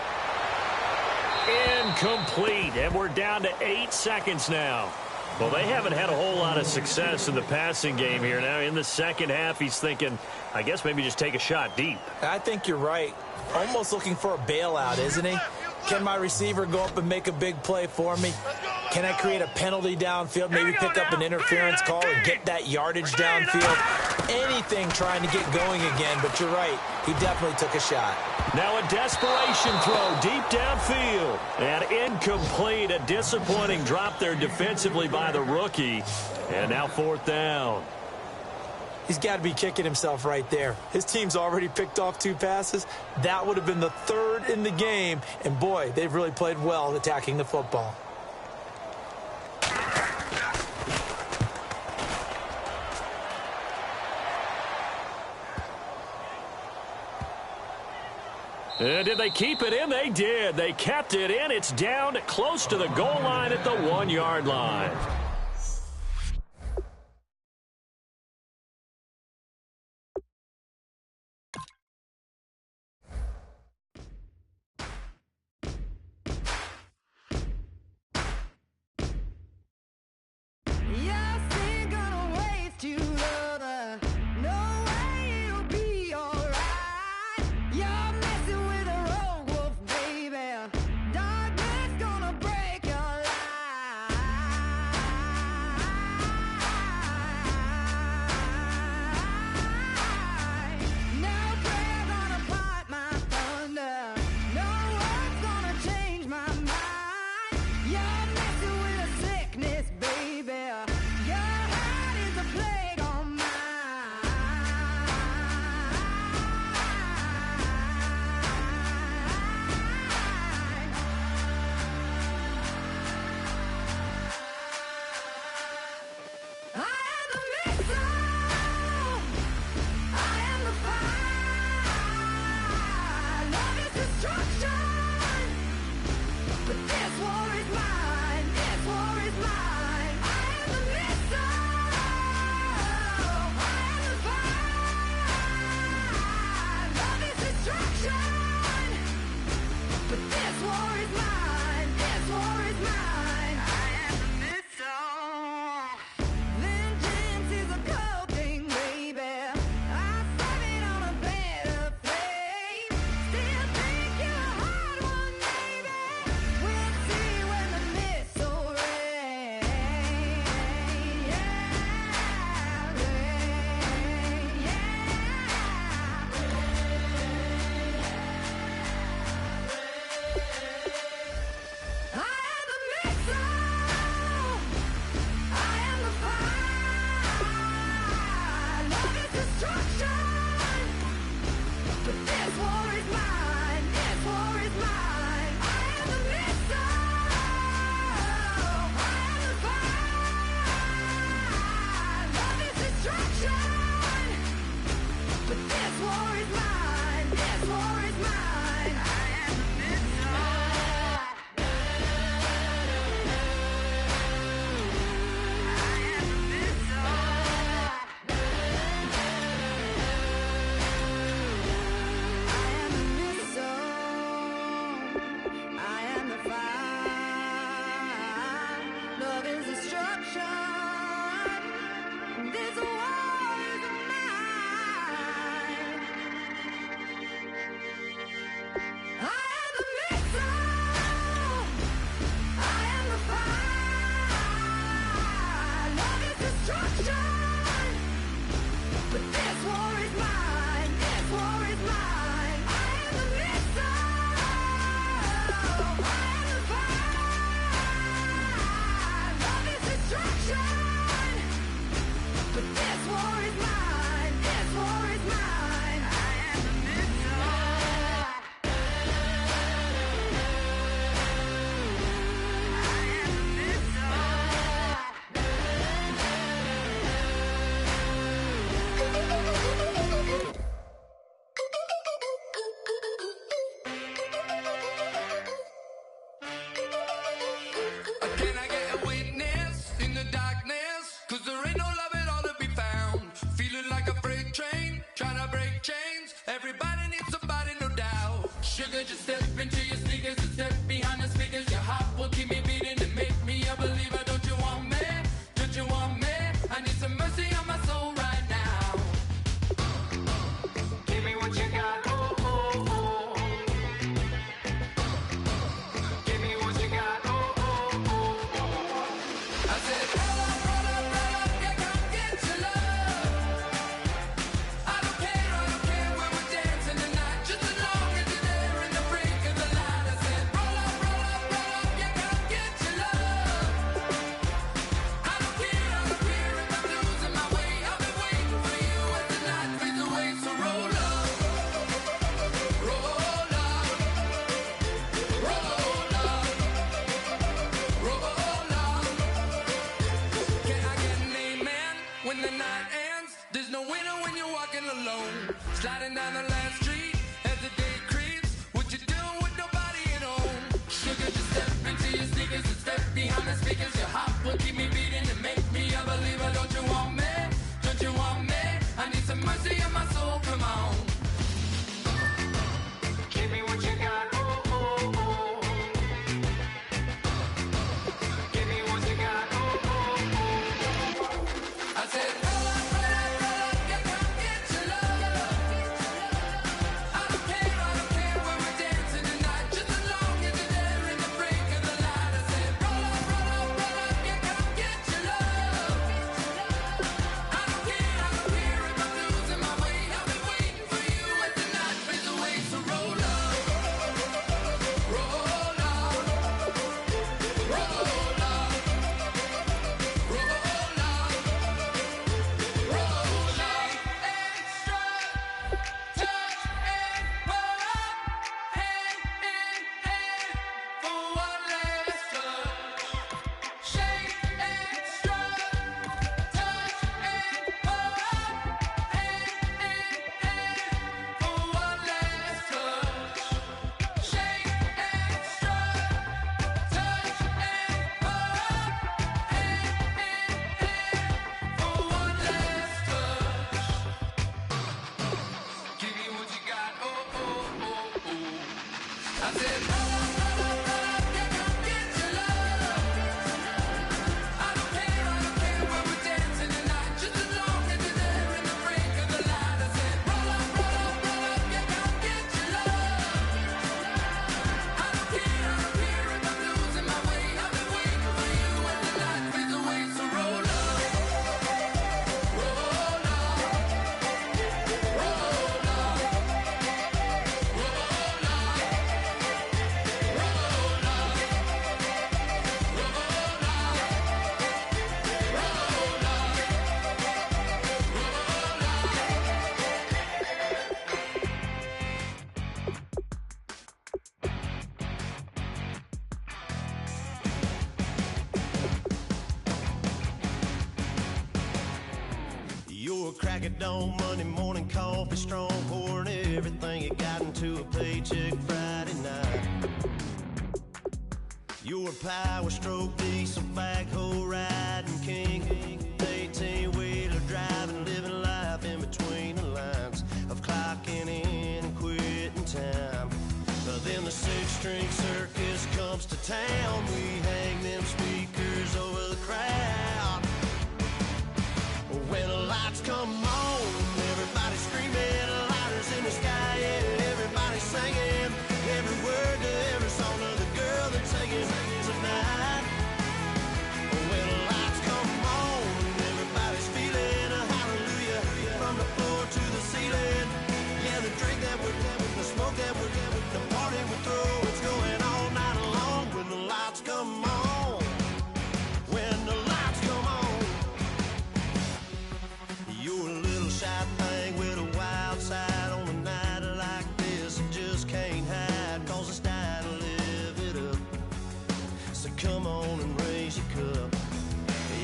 Incomplete, and we're down to 8 seconds now. Well, they haven't had a whole lot of success in the passing game here. Now, in the second half, he's thinking, I guess maybe just take a shot deep. I think you're right. Almost looking for a bailout, isn't he? Can my receiver go up and make a big play for me? Can I create a penalty downfield, maybe pick up an interference call and get that yardage downfield? Anything trying to get going again, but you're right. He definitely took a shot. Now a desperation throw deep downfield. And incomplete. A disappointing drop there defensively by the rookie. And now 4th down. He's got to be kicking himself right there. His team's already picked off 2 passes. That would have been the 3rd in the game. And, boy, they've really played well attacking the football. And did they keep it in? They did. They kept it in. It's down close to the goal line at the 1-yard line. Sugar, just step into your sneakers and step behind the speakers. Your heart will keep me beating and make me a believer. Don't you want me? Don't you want me? I need some mercy on my soul right now. Give me what you got. Oh, oh, oh. Give me what you got. Oh, oh, oh. I said, roll up, yeah, come get your love. I don't care when we're dancing tonight, just as long as you're there in the break of the light. I said, roll up, yeah, come get your love. I don't care if I'm losing my way. I've been waiting for you as the night fades away. So roll up, roll up, roll up, roll up. Can I get an amen when the night ends? There's no winner when you're walking alone. Sliding down the last street as the day creeps. What you doing with nobody at home? Sugar, just step into your sneakers and step behind the speakers. Your heart will keep me beating and make me a believer. Don't you want me? Don't you want me? I need some mercy on my soul. Come on. Give me what you got. Oh, oh, oh. Give me what you got. Oh, oh, oh. I said, roll up, yeah, come get your love. I don't care when we're dancing tonight, just as long as you're there in the break of the light. I said, roll up, yeah, come get your love. I don't care if I'm losing my way. I've been waiting for you as the night fades away. So roll up, roll up, roll up, roll up. Roll up, extra, touch and pull up, hand in hand for one last touch. Shake extra, touch and pull up, hand in hand for one last touch. Shake extra, touch and pull up, hand in hand for one last touch. Give me what you got. Oh, oh, oh, oh. I said, roll up, yeah, come get your love. I don't care when we're dancing tonight, just as long as you're there in the break of the light. I said, roll up, yeah, come get your love. I don't care if I'm losing my way. I've been waiting for you as the night fades away. So roll up, roll up, roll You're a crack at dawn, Monday morning coffee, strong, pouring everything you got into a paycheck Friday night. You're a power stroke, diesel backhoe riding king, 18-wheeler driving, living life in between the lines of clocking in and quitting time. Then the six-string circus comes to town. We hang them speakers over the crowd. When the lights come on, everybody screaming, lighters in the sky, yeah, everybody singing every word to every song of the girl they're taking tonight. When the lights come on, everybody's feeling a hallelujah from the floor to the ceiling. Yeah, the drink that we're having, the smoke that we're having, the party we throw, it's going all night long. When the lights come on, when the lights come on. You're a little shy thing with a wild side on a night like this. You just can't hide, cause it's time to live it up. So come on and raise your cup.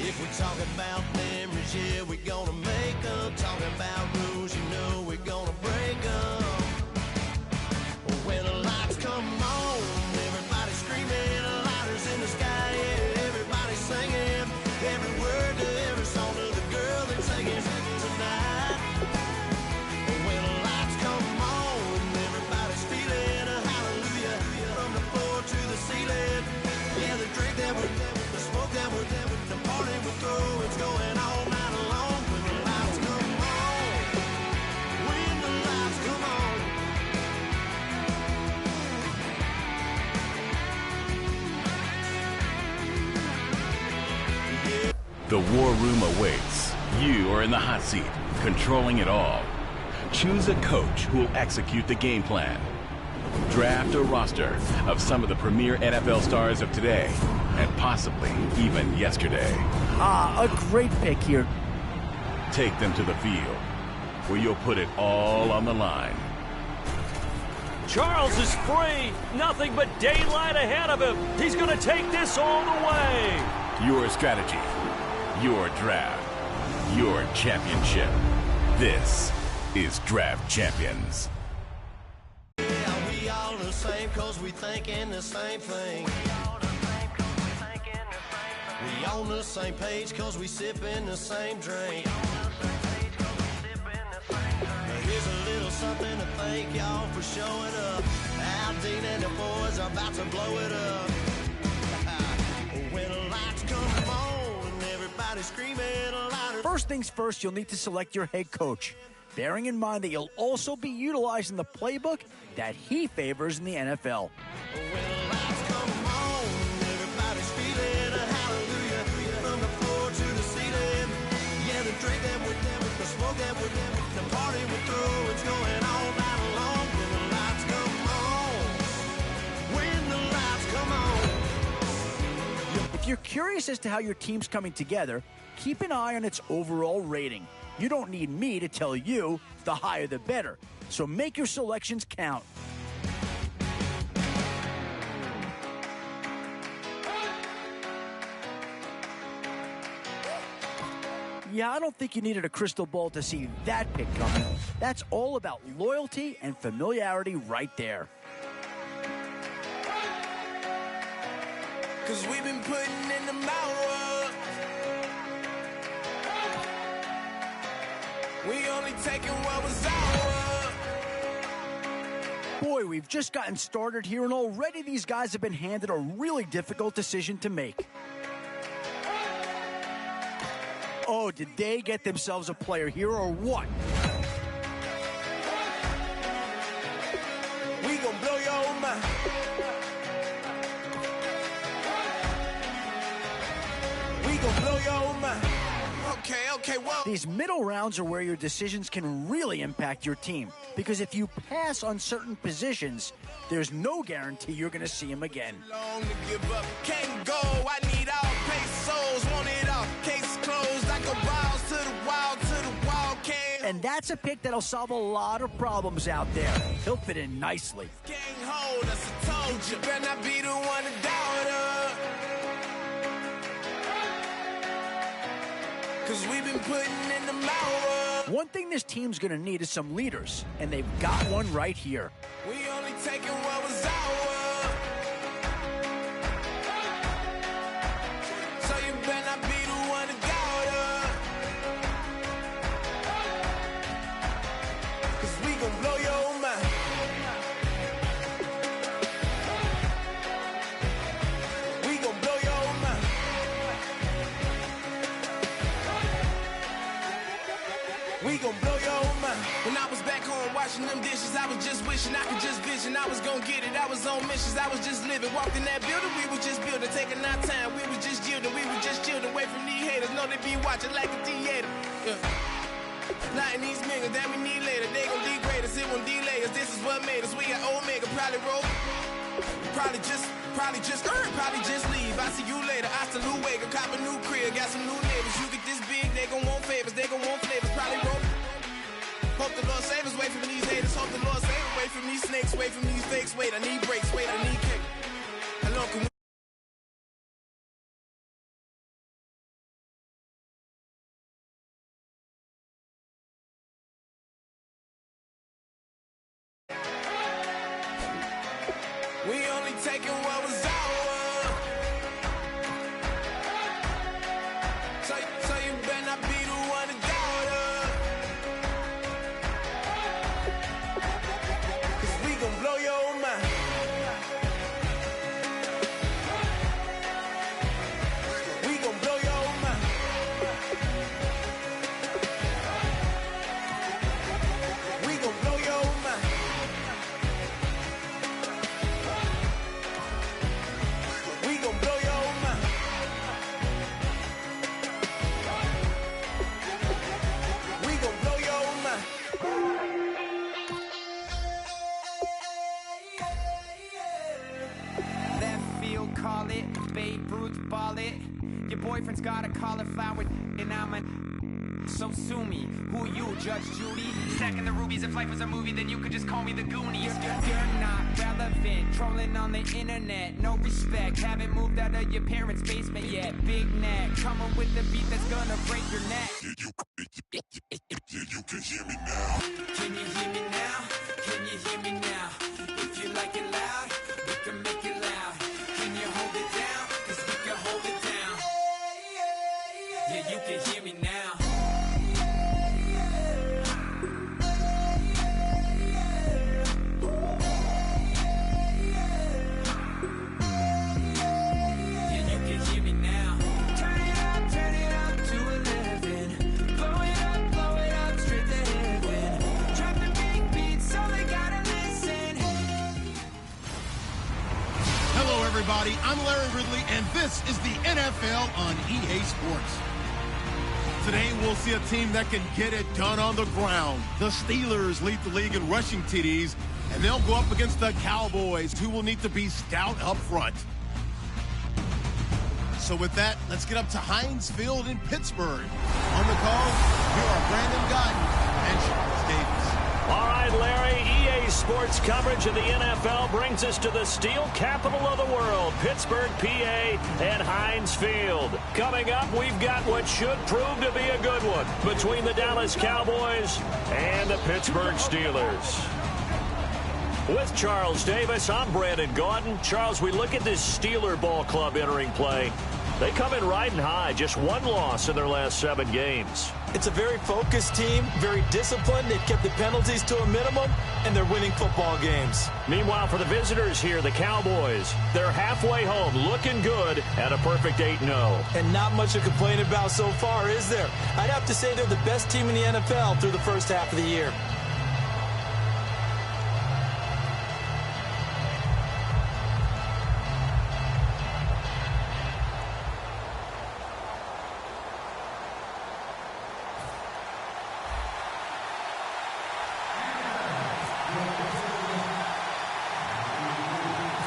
If we're talking about memories, yeah, we're gonna make them. Talking about rules, you know we're gonna break them. When the lights come on, everybody screaming, lighters in the sky, yeah, everybody singing every word to every song of the girl they're taking tonight. When the lights come on, everybody's feeling a hallelujah The war room awaits. You are in the hot seat, controlling it all. Choose a coach who will execute the game plan. Draft a roster of some of the premier NFL stars of today, and possibly even yesterday. A great pick here. Take them to the field, where you'll put it all on the line. Charles is free. Nothing but daylight ahead of him. He's going to take this all the way. Your strategy, your draft, your championship. This is Draft Champions. We all the same cause we thinking the same thing. We on the same page cause we sipping the same drink. Now here's a little something to thank y'all for showing up. Aldine and the boys are about to blow it up. When the lights come on and everybody's screaming louder. First things first, you'll need to select your head coach, bearing in mind that you'll also be utilizing the playbook that he favors in the NFL. If you're curious as to how your team's coming together, keep an eye on its overall rating. You don't need me to tell you the higher the better. So make your selections count. Yeah, I don't think you needed a crystal ball to see that pick coming. That's all about loyalty and familiarity right there. Cause we've been putting in the mountain. We only taking what was ours. Boy, we've just gotten started here, and already these guys have been handed a really difficult decision to make. Oh, did they get themselves a player here or what? We gon' blow your mind. We gon' blow your mind. Okay, well. These middle rounds are where your decisions can really impact your team. Because if you pass on certain positions, there's no guarantee you're going to see them again. Long to give up. Can't go. I need all pesos. Want it all. Case closed. I go balls to the wild can. And that's a pick that'll solve a lot of problems out there. He'll fit in nicely. Can't hold us. I told you. Better not be the one to doubt us. Cause we've been putting in the mountain. One thing this team's going to need is some leaders, and they've got one right here. We only taking what was ours. So you better not be the one to doubt us. Cause we gon' blow your mind. We gon' blow your mind. We gon' blow your mind. When I was back home washing them dishes, I was just wishing I could just vision. I was gon' get it. I was on missions. I was just living. Walked in that building, we was just building. Taking our time, we was just yielding. We was just chilling away from these haters. Know they be watching like a theater. Yeah. Plotting these niggas that we need later. They gon' degrade us, it won't delay us. This is what made us. We got Omega, probably roll. Probably just leave. I see you later. I salute Wake, cop a new crib, got some new neighbors. You get this big, they gon' want favors, they gon' want flavors. Probably roll. Hope the Lord save us, wait from these haters. Hope the Lord save us, wait from these snakes, wait from these fakes. Wait, I need breaks, wait, I need kick. Hello, can we? We only taking what was ours. So you better not be the one to doubt us. Cause we gon' blow your mind. We gon' blow your mind. We gon' blow your mind. ball it. Your boyfriend's got a cauliflower and I'm a... So sue me. Who you, Judge Judy? Stacking the rubies. If life was a movie, then you could just call me the Goonies. You're not relevant. Trolling on the internet. No respect. Haven't moved out of your parents' basement yet. Big neck. Coming with the beat that's gonna break your neck. You can hear me now. Can you hear me now? Can you hear me now? If you like it loud, we can make it loud. Can you hold it down? 'Cause we can hold it down. Yeah, you can hear me now. Everybody, I'm Larry Ridley, and this is the NFL on EA Sports. Today, we'll see a team that can get it done on the ground. The Steelers lead the league in rushing TDs, and they'll go up against the Cowboys, who will need to be stout up front. So with that, let's get up to Heinz Field in Pittsburgh. On the call, here are Brandon Gotton and Charles Davis. All right, Larry, EA Sports coverage of the NFL brings us to the steel capital of the world, Pittsburgh, PA, and Heinz Field. Coming up, we've got what should prove to be a good one between the Dallas Cowboys and the Pittsburgh Steelers. With Charles Davis, I'm Brandon Gordon. Charles, we look at this Steeler ball club entering play. They come in riding high, just one loss in their last 7 games. It's a very focused team, very disciplined. They've kept the penalties to a minimum, and they're winning football games. Meanwhile, for the visitors here, the Cowboys, they're halfway home, looking good at a perfect 8-0. And not much to complain about so far, is there? I'd have to say they're the best team in the NFL through the first half of the year.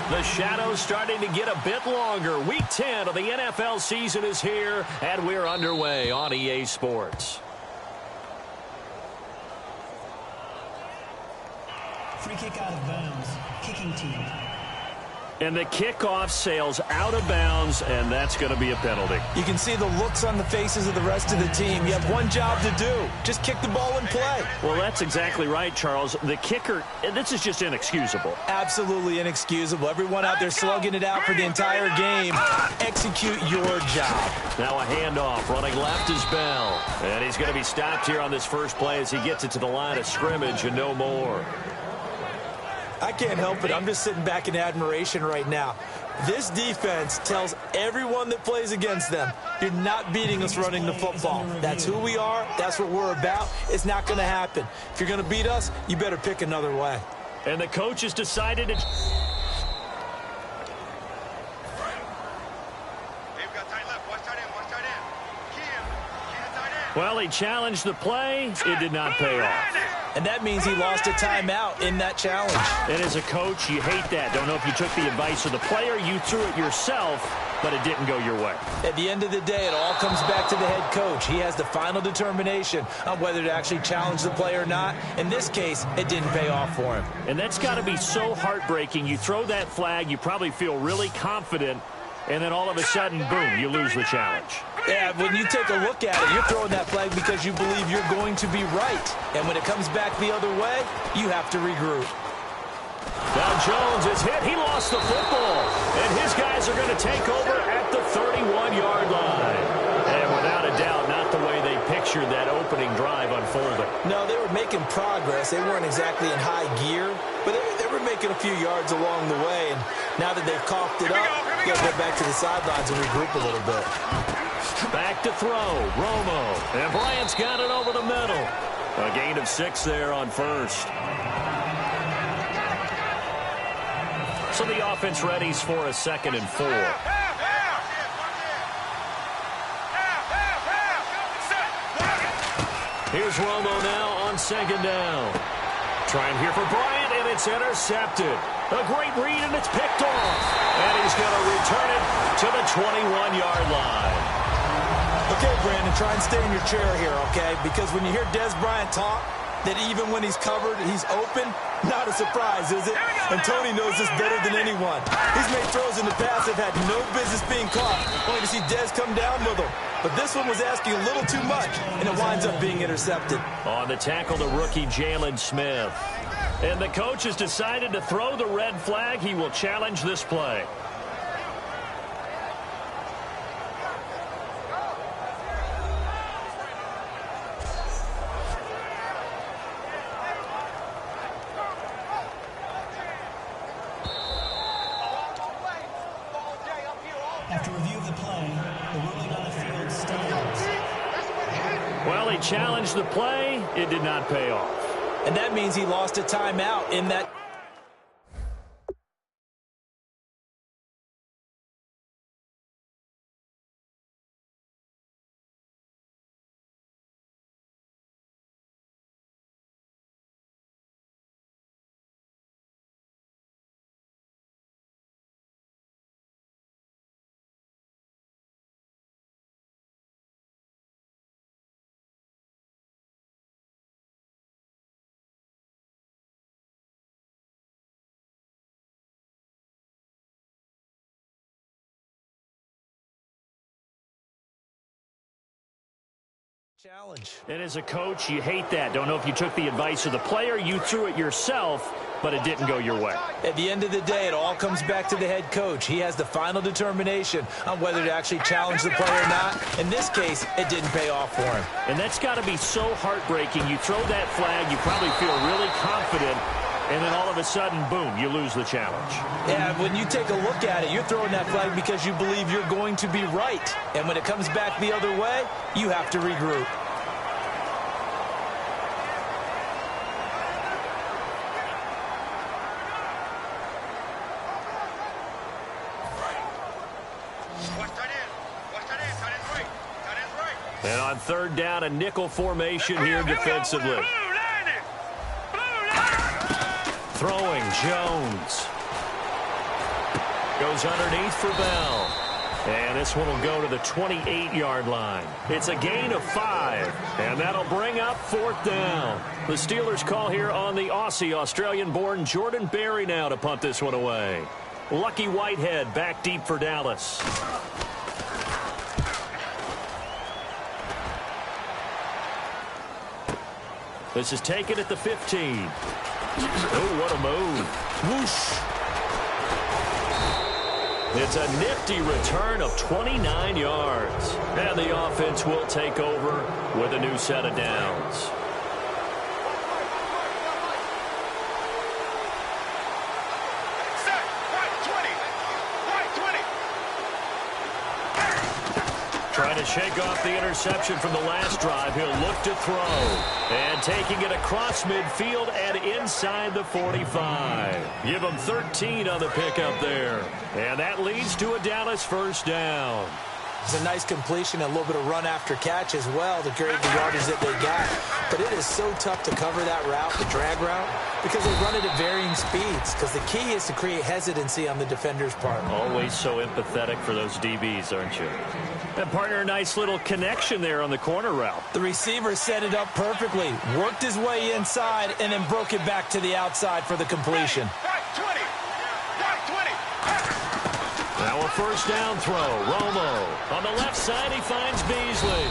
The shadow's starting to get a bit longer. Week 10 of the NFL season is here, and we're underway on EA Sports. Free kick out of bounds. Kicking team. And the kickoff sails out of bounds, and that's going to be a penalty. You can see the looks on the faces of the rest of the team. You have one job to do. Just kick the ball and play. Well, that's exactly right, Charles. The kicker, this is just inexcusable. Absolutely inexcusable. Everyone out there slugging it out for the entire game. Execute your job. Now a handoff. Running left is Bell. And he's going to be stopped here on this first play as he gets it to the line of scrimmage and no more. I can't help it. I'm just sitting back in admiration right now. This defense tells everyone that plays against them, you're not beating us running the football. That's who we are. That's what we're about. It's not going to happen. If you're going to beat us, you better pick another way. And the coach has decided to... Well, he challenged the play. It did not pay off. And that means he lost a timeout in that challenge. And as a coach, you hate that. Don't know if you took the advice of the player, you threw it yourself, but it didn't go your way. At the end of the day, it all comes back to the head coach. He has the final determination on whether to actually challenge the play or not. In this case, it didn't pay off for him. And that's got to be so heartbreaking. You throw that flag, you probably feel really confident, and then all of a sudden, boom, you lose the challenge. Yeah, when you take a look at it, you're throwing that flag because you believe you're going to be right. And when it comes back the other way, you have to regroup. Now Jones is hit. He lost the football. And his guys are going to take over at the 31-yard line. And without a doubt, not the way they pictured that opening drive unfolding. No, they were making progress. They weren't exactly in high gear, but they were making a few yards along the way. And now that they've coughed it up, they'll go back to the sidelines and regroup a little bit. Back to throw, Romo. And Bryant's got it over the middle. A gain of 6 there on first. So the offense readies for a 2nd and 4. Here's Romo now on 2nd down. Trying here for Bryant, and it's intercepted. A great read, and it's picked off. And he's going to return it to the 21-yard line. Okay, Brandon, try and stay in your chair here, okay? Because when you hear Des Bryant talk, that even when he's covered, he's open, not a surprise, is it? And Tony knows this better than anyone. He's made throws in the past that had no business being caught, only to see Des come down with them. But this one was asking a little too much, and it winds up being intercepted. On the tackle, the rookie Jalen Smith. And the coach has decided to throw the red flag. He will challenge this play. After review of the play, the ruling on the field stands. Well, he challenged the play. It did not pay off. And that means he lost a timeout in that. Challenge. And as a coach, you hate that. Don't know if you took the advice of the player, you threw it yourself, but it didn't go your way. At the end of the day, it all comes back to the head coach. He has the final determination on whether to actually challenge the play or not. In this case, it didn't pay off for him. And that's got to be so heartbreaking. You throw that flag, you probably feel really confident, and then all of a sudden, boom, you lose the challenge. Yeah, when you take a look at it, you're throwing that flag because you believe you're going to be right. And when it comes back the other way, you have to regroup. And on third down, a nickel formation here defensively. Throwing, Jones. Goes underneath for Bell. And this one will go to the 28-yard line. It's a gain of 5, and that'll bring up fourth down. The Steelers call here on the Aussie, Australian-born Jordan Berry now to punt this one away. Lucky Whitehead back deep for Dallas. This is taken at the 15. Oh, what a move. Whoosh. It's a nifty return of 29 yards. And the offense will take over with a new set of downs. Trying to shake off the interception from the last drive. He'll look to throw. And taking it across midfield and inside the 45. Give him 13 on the pickup there. And that leads to a Dallas first down. It's a nice completion, a little bit of run after catch as well to create the yardage that they got. But it is so tough to cover that route, the drag route, because they run it at varying speeds. Because the key is to create hesitancy on the defender's part. Always so empathetic for those DBs, aren't you? And partner, a nice little connection there on the corner route. The receiver set it up perfectly, worked his way inside, and then broke it back to the outside for the completion. Now a first down throw. Romo on the left side, he finds Beasley.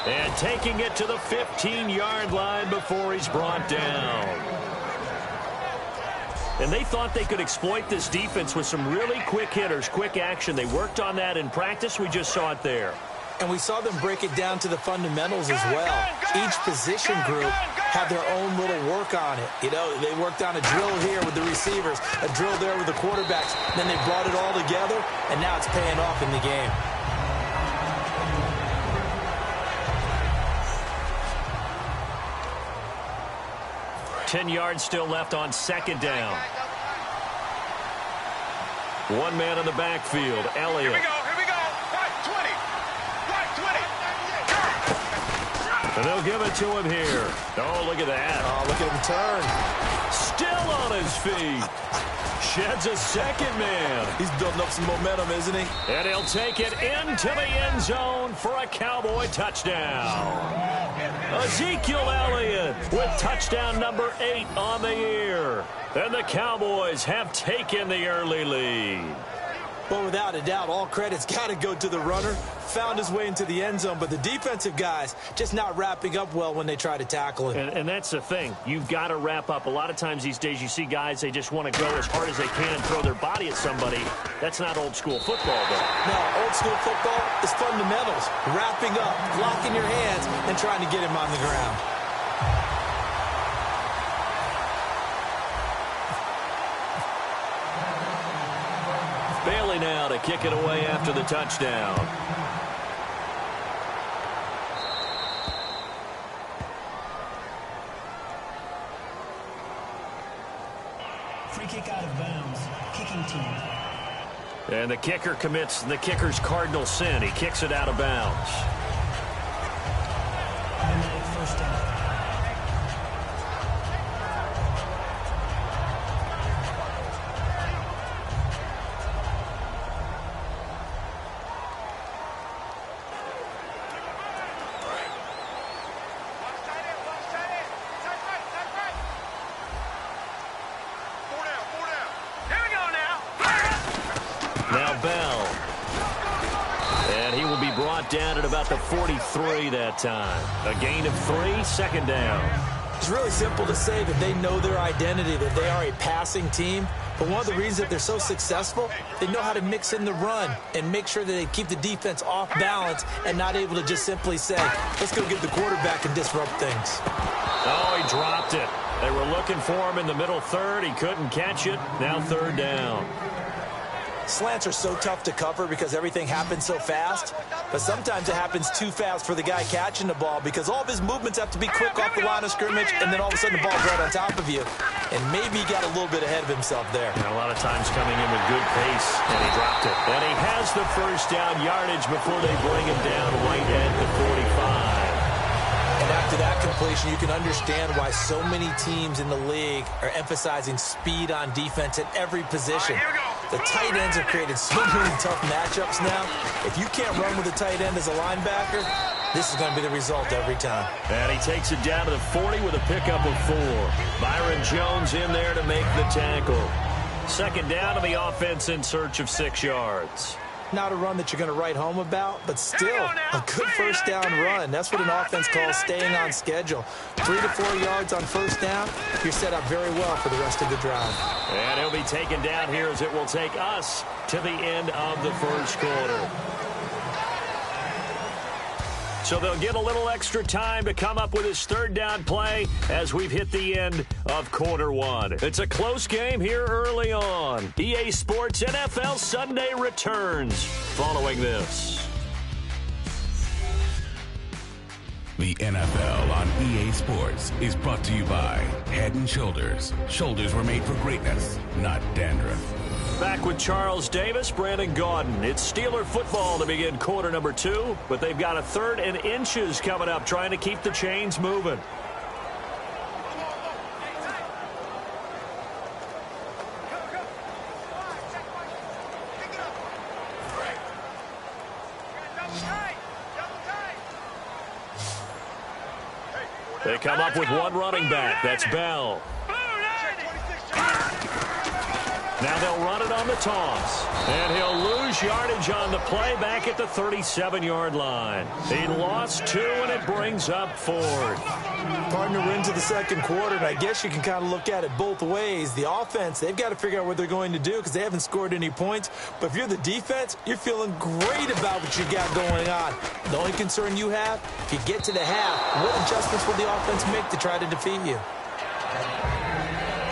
And taking it to the 15-yard line before he's brought down. And they thought they could exploit this defense with some really quick hitters, quick action. They worked on that in practice. We just saw it there. And we saw them break it down to the fundamentals as well. Each position group had their own little work on it. You know, they worked on a drill here with the receivers, a drill there with the quarterbacks. Then they brought it all together, and now it's paying off in the game. Ten yards still left on second down. One man in the backfield, Elliott. Here we go. Right 20. Right 20. And they'll give it to him here. Oh, look at that. Oh, look at him turn. Still on his feet. Sheds a second man. He's building up some momentum, isn't he? And he'll take it into the end zone for a Cowboy touchdown. Ezekiel Elliott with touchdown number 8 on the year. And the Cowboys have taken the early lead. Well, without a doubt, all credit's got to go to the runner. Found his way into the end zone, but the defensive guys just not wrapping up well when they try to tackle him. And that's the thing. You've got to wrap up. A lot of times these days you see guys, they just want to go as hard as they can and throw their body at somebody. That's not old school football, though. No, old school football is fundamentals. Wrapping up, locking your hands, and trying to get him on the ground. Bailey now to kick it away after the touchdown. Free kick out of bounds. Kicking team. And the kicker commits the kicker's cardinal sin. He kicks it out of bounds. Automatic first down. Down at about the 43 that time. A gain of 3, second down. It's really simple to say that they know their identity, that they are a passing team. But one of the reasons that they're so successful, they know how to mix in the run and make sure that they keep the defense off balance and not able to just simply say, let's go get the quarterback and disrupt things. Oh, he dropped it. They were looking for him in the middle third. He couldn't catch it. Now third down. Slants are so tough to cover because everything happens so fast, but sometimes it happens too fast for the guy catching the ball because all of his movements have to be quick off the line of scrimmage, and then all of a sudden the ball's right on top of you. And maybe he got a little bit ahead of himself there. And a lot of times coming in with good pace, and he dropped it. And he has the first down yardage before they bring him down right at the 45. And after that completion, you can understand why so many teams in the league are emphasizing speed on defense at every position. The tight ends have created so many tough matchups now. If you can't run with a tight end as a linebacker, this is going to be the result every time. And he takes it down to the 40 with a pickup of 4. Byron Jones in there to make the tackle. Second down to the offense in search of 6 yards. Not a run that you're going to write home about, but still a good first down run. That's what an offense calls staying on schedule. 3 to 4 yards on first down, you're set up very well for the rest of the drive. And he'll be taken down here as it will take us to the end of the first quarter. So they'll get a little extra time to come up with his third down play as we've hit the end of quarter 1. It's a close game here early on. EA Sports NFL Sunday returns following this. The NFL on EA Sports is brought to you by Head & Shoulders. Shoulders were made for greatness, not dandruff. Back with Charles Davis, Brandon Gaudin. It's Steeler football to begin quarter number 2, but they've got a 3rd and inches coming up, trying to keep the chains moving. They come up with one running back. That's Bell. Now they'll run it on the toss. And he'll lose yardage on the play back at the 37-yard line. He lost 2, and it brings up 4th. Partner, we're into the second quarter, and I guess you can kind of look at it both ways. The offense, they've got to figure out what they're going to do because they haven't scored any points. But if you're the defense, you're feeling great about what you got going on. The only concern you have, if you get to the half, what adjustments will the offense make to try to defeat you?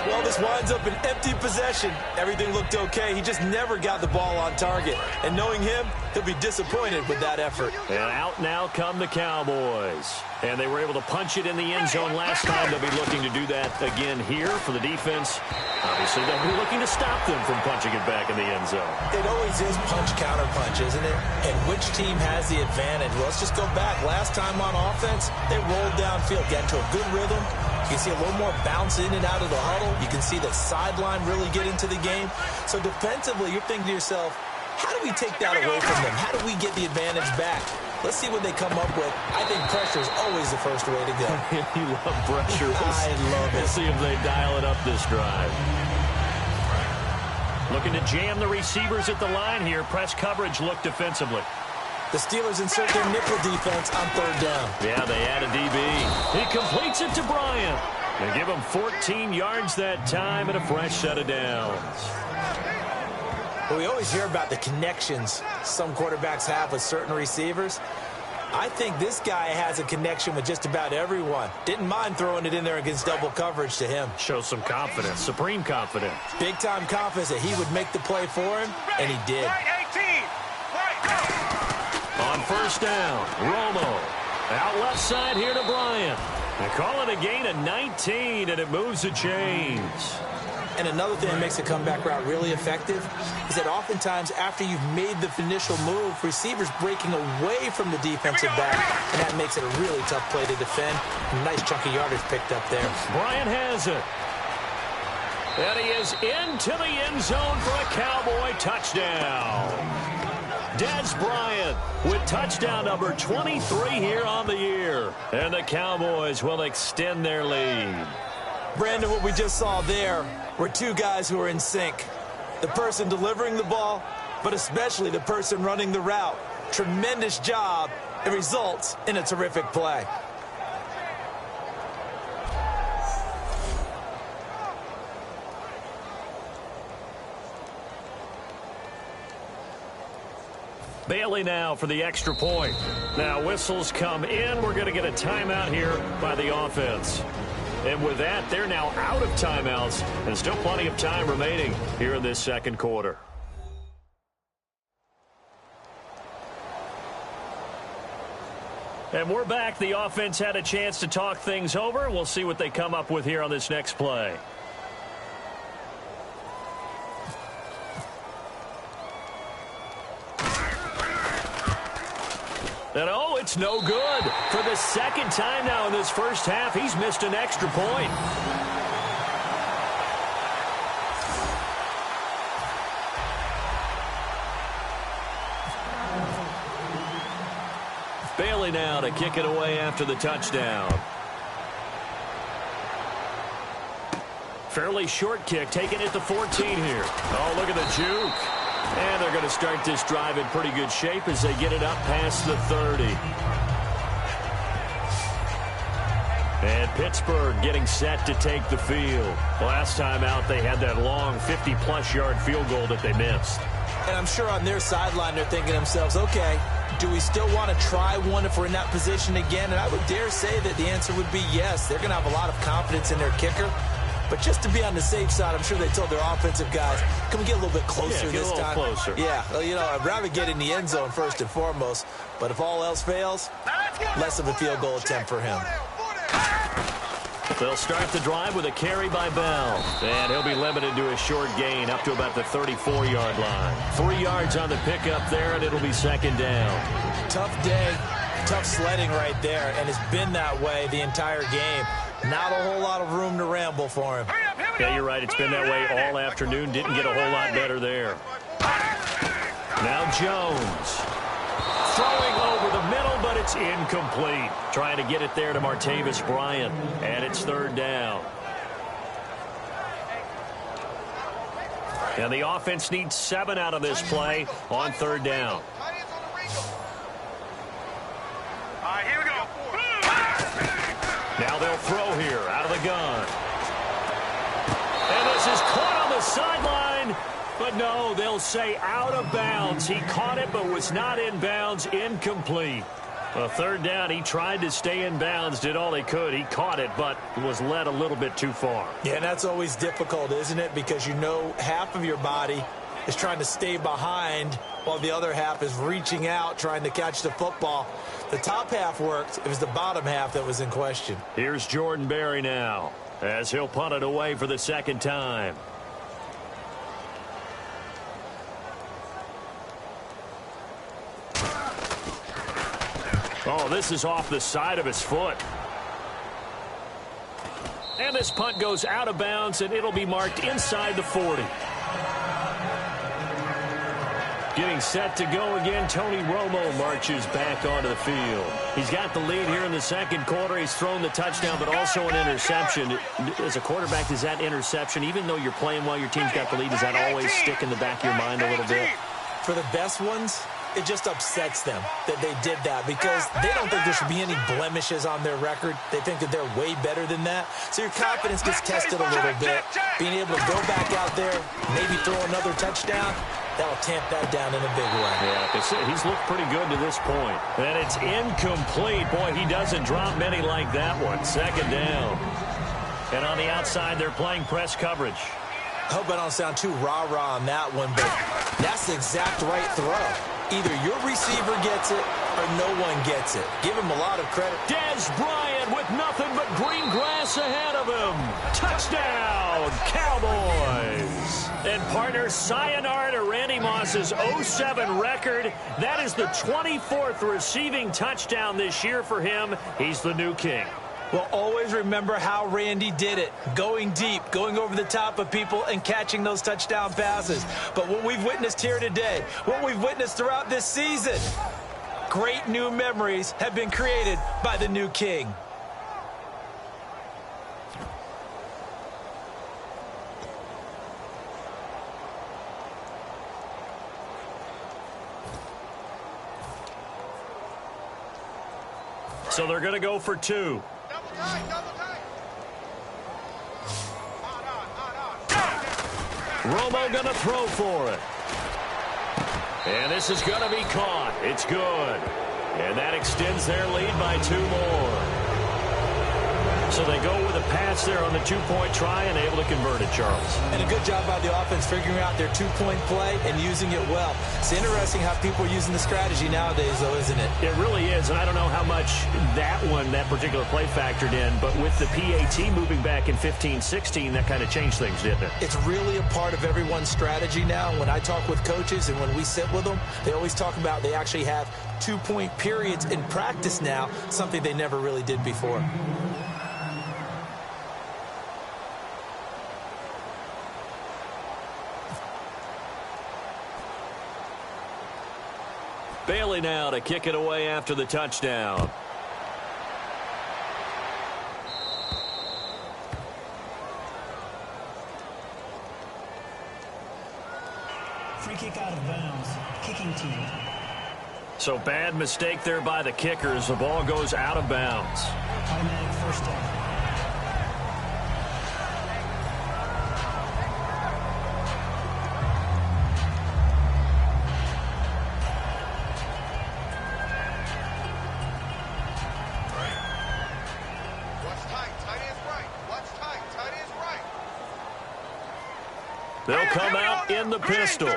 Well, this winds up an empty possession. Everything looked okay. He just never got the ball on target. And knowing him, he'll be disappointed with that effort. And out now come the Cowboys. And they were able to punch it in the end zone last time. They'll be looking to do that again here for the defense. Obviously, they'll be looking to stop them from punching it back in the end zone. It always is punch-counter-punch, isn't it? And which team has the advantage? Well, let's just go back. Last time on offense, they rolled downfield, got into a good rhythm. You can see a little more bounce in and out of the huddle. You can see the sideline really get into the game. So defensively, you're thinking to yourself, how do we take that away from them? How do we get the advantage back? Let's see what they come up with. I think pressure is always the first way to go. You love pressure. I love it. We'll see if they dial it up this drive. Looking to jam the receivers at the line here. Press coverage look defensively. The Steelers insert their nickel defense on third down. Yeah, they add a DB. He completes it to Bryant. They give him 14 yards that time and a fresh set of downs. Well, we always hear about the connections some quarterbacks have with certain receivers. I think this guy has a connection with just about everyone. Didn't mind throwing it in there against double coverage to him. Shows some confidence, supreme confidence. Big-time confidence that he would make the play for him, and he did. On first down, Romo. Out left side here to Bryant. They call it a gain of 19, and it moves the chains. And another thing that makes a comeback route really effective is that oftentimes after you've made the initial move, receivers breaking away from the defensive back, and that makes it a really tough play to defend. A nice chunk of yardage picked up there. Bryant has it. And he is into the end zone for a Cowboy touchdown. Dez Bryant with touchdown number 23 here on the year. And the Cowboys will extend their lead. Brandon, what we just saw there were two guys who are in sync. The person delivering the ball, but especially the person running the route. Tremendous job. It results in a terrific play. Bailey now for the extra point. Now whistles come in. We're going to get a timeout here by the offense. And with that, they're now out of timeouts, and still plenty of time remaining here in this second quarter. And we're back. The offense had a chance to talk things over. We'll see what they come up with here on this next play. And oh, it's no good. For the second time now in this first half, he's missed an extra point. Bailey now to kick it away after the touchdown. Fairly short kick, taking it to 14 here. Oh, look at the juke. And they're going to start this drive in pretty good shape as they get it up past the 30. And Pittsburgh getting set to take the field. Last time out, they had that long 50-plus yard field goal that they missed. And I'm sure on their sideline, they're thinking to themselves, okay, do we still want to try one if we're in that position again? And I would dare say that the answer would be yes. They're going to have a lot of confidence in their kicker. But just to be on the safe side, I'm sure they told their offensive guys, can we get a little bit closer this time? Closer. Yeah, well, you know, I'd rather get in the end zone first and foremost. But if all else fails, less of a field goal attempt for him. They'll start the drive with a carry by Bell. And he'll be limited to a short gain up to about the 34-yard line. 3 yards on the pickup there, and it'll be second down. Tough day, tough sledding right there, and it's been that way the entire game. Not a whole lot of room to ramble for him. Yeah, you're right. It's been that way all afternoon. Didn't get a whole lot better there. Now Jones. Throwing over the middle, but it's incomplete. Trying to get it there to Martavis Bryant. And it's third down. And the offense needs 7 out of this play on third down. All right, here we go. Now they'll throw here out of the gun. And this is caught on the sideline. But no, they'll say out of bounds. He caught it but was not in bounds. Incomplete. Well, third down, he tried to stay in bounds, did all he could. He caught it, but was led a little bit too far. Yeah, and that's always difficult, isn't it? Because you know half of your body is trying to stay behind while the other half is reaching out, trying to catch the football. The top half worked. It was the bottom half that was in question. Here's Jordan Berry now, as he'll punt it away for the second time. Oh, this is off the side of his foot. And this punt goes out of bounds, and it'll be marked inside the 40. Getting set to go again, Tony Romo marches back onto the field. He's got the lead here in the second quarter. He's thrown the touchdown, but also an interception. As a quarterback, does that interception, even though you're playing while your team's got the lead, does that always stick in the back of your mind a little bit? For the best ones, it just upsets them that they did that because they don't think there should be any blemishes on their record. They think that they're way better than that. So your confidence gets tested a little bit. Being able to go back out there, maybe throw another touchdown, that'll tamp that down in a big way. Yeah, he's looked pretty good to this point. And it's incomplete. Boy, he doesn't drop many like that one. Second down. And on the outside, they're playing press coverage. I hope I don't sound too rah-rah on that one, but that's the exact right throw. Either your receiver gets it or no one gets it. Give him a lot of credit. Des Bryant with nothing but green grass ahead of him. Touchdown, Cowboys. And partner, sayonara to Randy Moss's 07 record. That is the 24th receiving touchdown this year for him. He's the new king. Well, always remember how Randy did it. Going deep, going over the top of people and catching those touchdown passes. But what we've witnessed here today, what we've witnessed throughout this season, great new memories have been created by the new king. So they're going to go for two. Romo going to throw for it. And this is going to be caught. It's good. And that extends their lead by 2 more. So they go with a pass there on the 2-point try and able to convert it, Charles. And a good job by the offense figuring out their 2-point play and using it well. It's interesting how people are using the strategy nowadays, though, isn't it? It really is, and I don't know how much that particular play factored in, but with the PAT moving back in 15-16, that kind of changed things, didn't it? It's really a part of everyone's strategy now. When I talk with coaches and when we sit with them, they always talk about they actually have 2-point periods in practice now, something they never really did before. Bailey now to kick it away after the touchdown. Free kick out of bounds. Kicking team. So bad mistake there by the kickers. The ball goes out of bounds. Automatic first down. They'll come out in the pistol.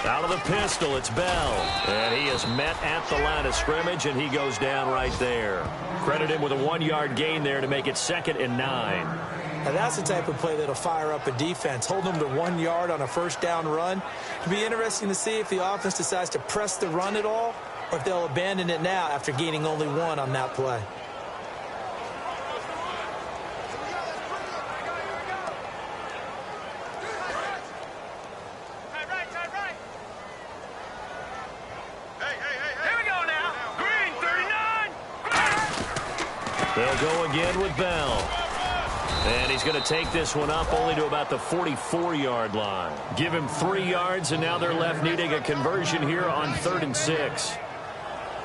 Out of the pistol, it's Bell. And he is met at the line of scrimmage, and he goes down right there. Credit him with a 1-yard gain there to make it 2nd and 9. Now that's the type of play that'll fire up a defense. Hold them to 1 yard on a first down run. It'll be interesting to see if the offense decides to press the run at all or if they'll abandon it now after gaining only 1 on that play. They'll go again with Bell. And he's going to take this one up only to about the 44-yard line. Give him 3 yards, and now they're left needing a conversion here on 3rd and 6.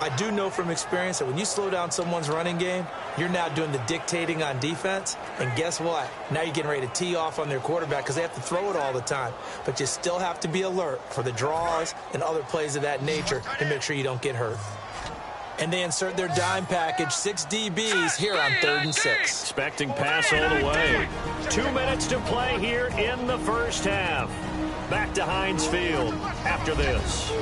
I do know from experience that when you slow down someone's running game, you're now doing the dictating on defense. And guess what? Now you're getting ready to tee off on their quarterback because they have to throw it all the time. But you still have to be alert for the draws and other plays of that nature to make sure you don't get hurt. And they insert their dime package, 6 DBs here on 3rd and 6. Expecting pass all the way. 2 minutes to play here in the first half. Back to Heinz Field after this.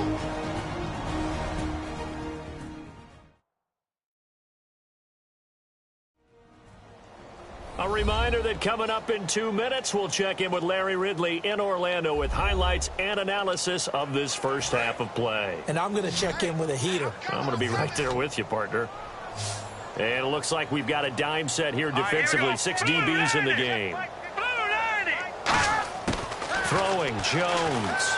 A reminder that coming up in 2 minutes, we'll check in with Larry Ridley in Orlando with highlights and analysis of this first half of play. And I'm going to check in with a heater. I'm going to be right there with you, partner. And it looks like we've got a dime set here defensively. 6 DBs in the game. Throwing Jones.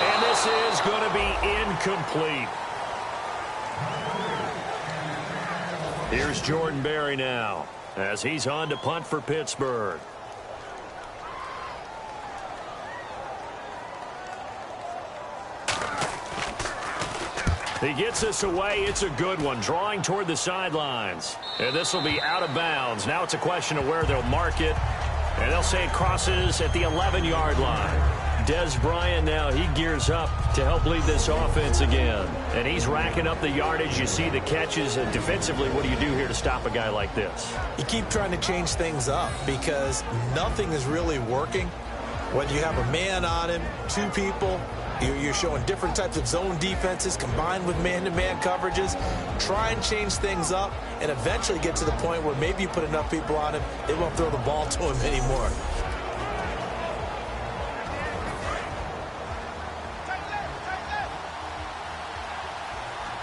And this is going to be incomplete. Here's Jordan Berry now as he's on to punt for Pittsburgh. He gets this away. It's a good one. Drawing toward the sidelines. And this will be out of bounds. Now it's a question of where they'll mark it. And they'll say it crosses at the 11-yard line. Des Bryant now, he gears up to help lead this offense again. And he's racking up the yardage. You see the catches. Defensively, what do you do here to stop a guy like this? You keep trying to change things up because nothing is really working. Whether you have a man on him, 2 people, you're showing different types of zone defenses combined with man-to-man coverages. Try and change things up and eventually get to the point where maybe you put enough people on him, they won't throw the ball to him anymore.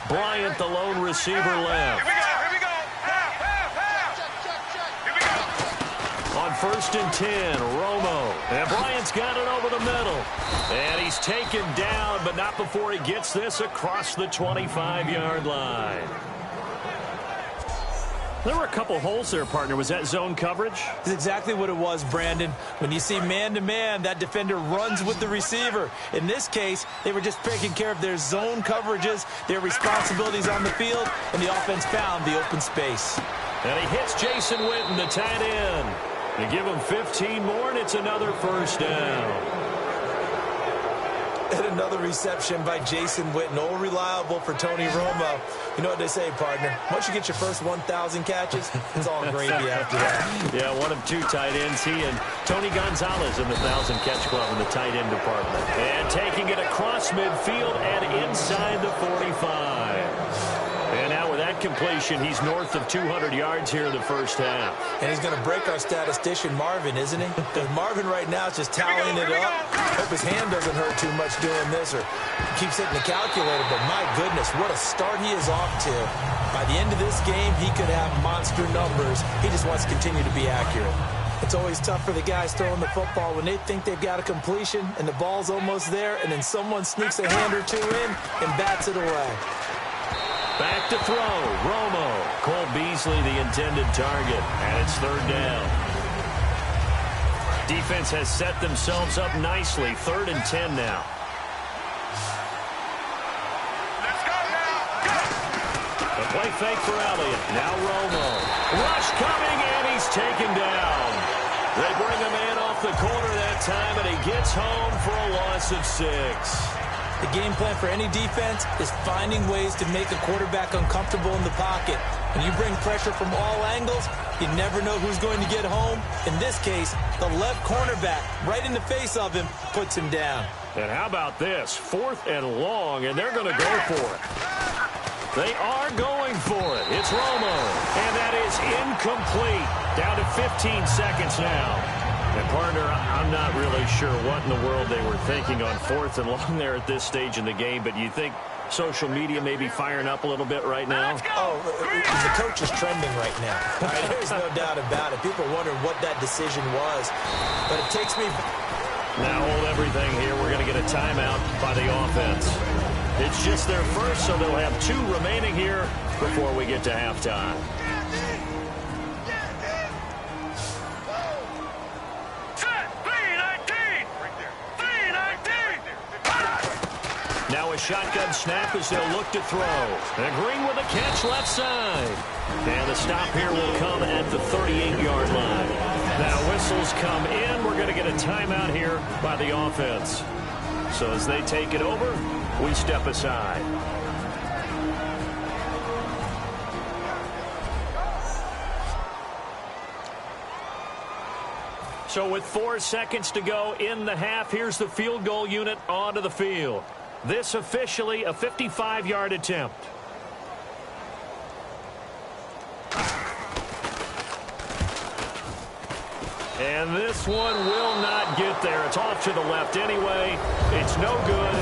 Bryant, the lone receiver left. Here we go. On 1st and 10, Romo. And Bryant's got it over the middle. And he's taken down, but not before he gets this across the 25-yard line. There were a couple holes there, partner. Was that zone coverage? That's exactly what it was, Brandon. When you see man-to-man, that defender runs with the receiver. In this case, they were just taking care of their zone coverages, their responsibilities on the field, and the offense found the open space. And he hits Jason Witten, the tight end. They give him 15 more, and it's another first down. And another reception by Jason Witten, all reliable for Tony Romo. You know what they say, partner? Once you get your first 1,000 catches, it's all gravy after that. Yeah, one of 2 tight ends. He and Tony Gonzalez in the 1,000-catch club in the tight end department. And taking it across midfield and inside the 45. And now with that completion, he's north of 200 yards here in the first half. And he's going to break our statistician, Marvin, isn't he? Because Marvin right now is just tallying it up. Hope his hand doesn't hurt too much doing this or keeps hitting the calculator. But my goodness, what a start he is off to. By the end of this game, he could have monster numbers. He just wants to continue to be accurate. It's always tough for the guys throwing the football when they think they've got a completion and the ball's almost there, and then someone sneaks a hand or 2 in and bats it away. Back to throw, Romo. Cole Beasley, the intended target, and it's 3rd down. Defense has set themselves up nicely. 3rd and 10 now. Let's go now. A play fake for Elliott. Now Romo. Rush coming, and he's taken down. They bring a man off the corner that time, and he gets home for a loss of 6. The game plan for any defense is finding ways to make a quarterback uncomfortable in the pocket. When you bring pressure from all angles, you never know who's going to get home. In this case, the left cornerback, right in the face of him, puts him down. And how about this? 4th and long, and they're going to go for it. They are going for it. It's Romo, and that is incomplete. Down to 15 seconds now. And, partner, I'm not really sure what in the world they were thinking on 4th and long there at this stage in the game, but you think social media may be firing up a little bit right now? Oh, the coach is trending right now. There's no doubt about it. People are wondering what that decision was. But it takes me... Now hold everything here. We're going to get a timeout by the offense. It's just their first, so they'll have 2 remaining here before we get to halftime. Now a shotgun snap as they'll look to throw. And Green with a catch left side. And the stop here will come at the 38-yard line. Now whistles come in. We're going to get a timeout here by the offense. So as they take it over, we step aside. So with 4 seconds to go in the half, here's the field goal unit onto the field. This officially a 55-yard attempt. And this one will not get there. It's off to the left anyway. It's no good.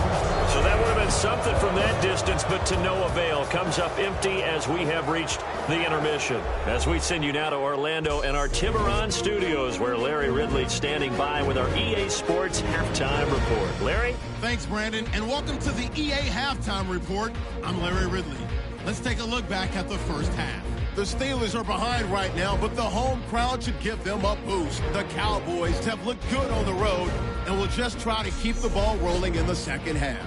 So that would have been something from that distance, but to no avail. Comes up empty as we have reached the intermission. As we send you now to Orlando and our Tiburon studios, where Larry Ridley's standing by with our EA Sports Halftime Report. Larry? Thanks, Brandon, and welcome to the EA Halftime Report. I'm Larry Ridley. Let's take a look back at the first half. The Steelers are behind right now, but the home crowd should give them a boost. The Cowboys have looked good on the road and will just try to keep the ball rolling in the second half.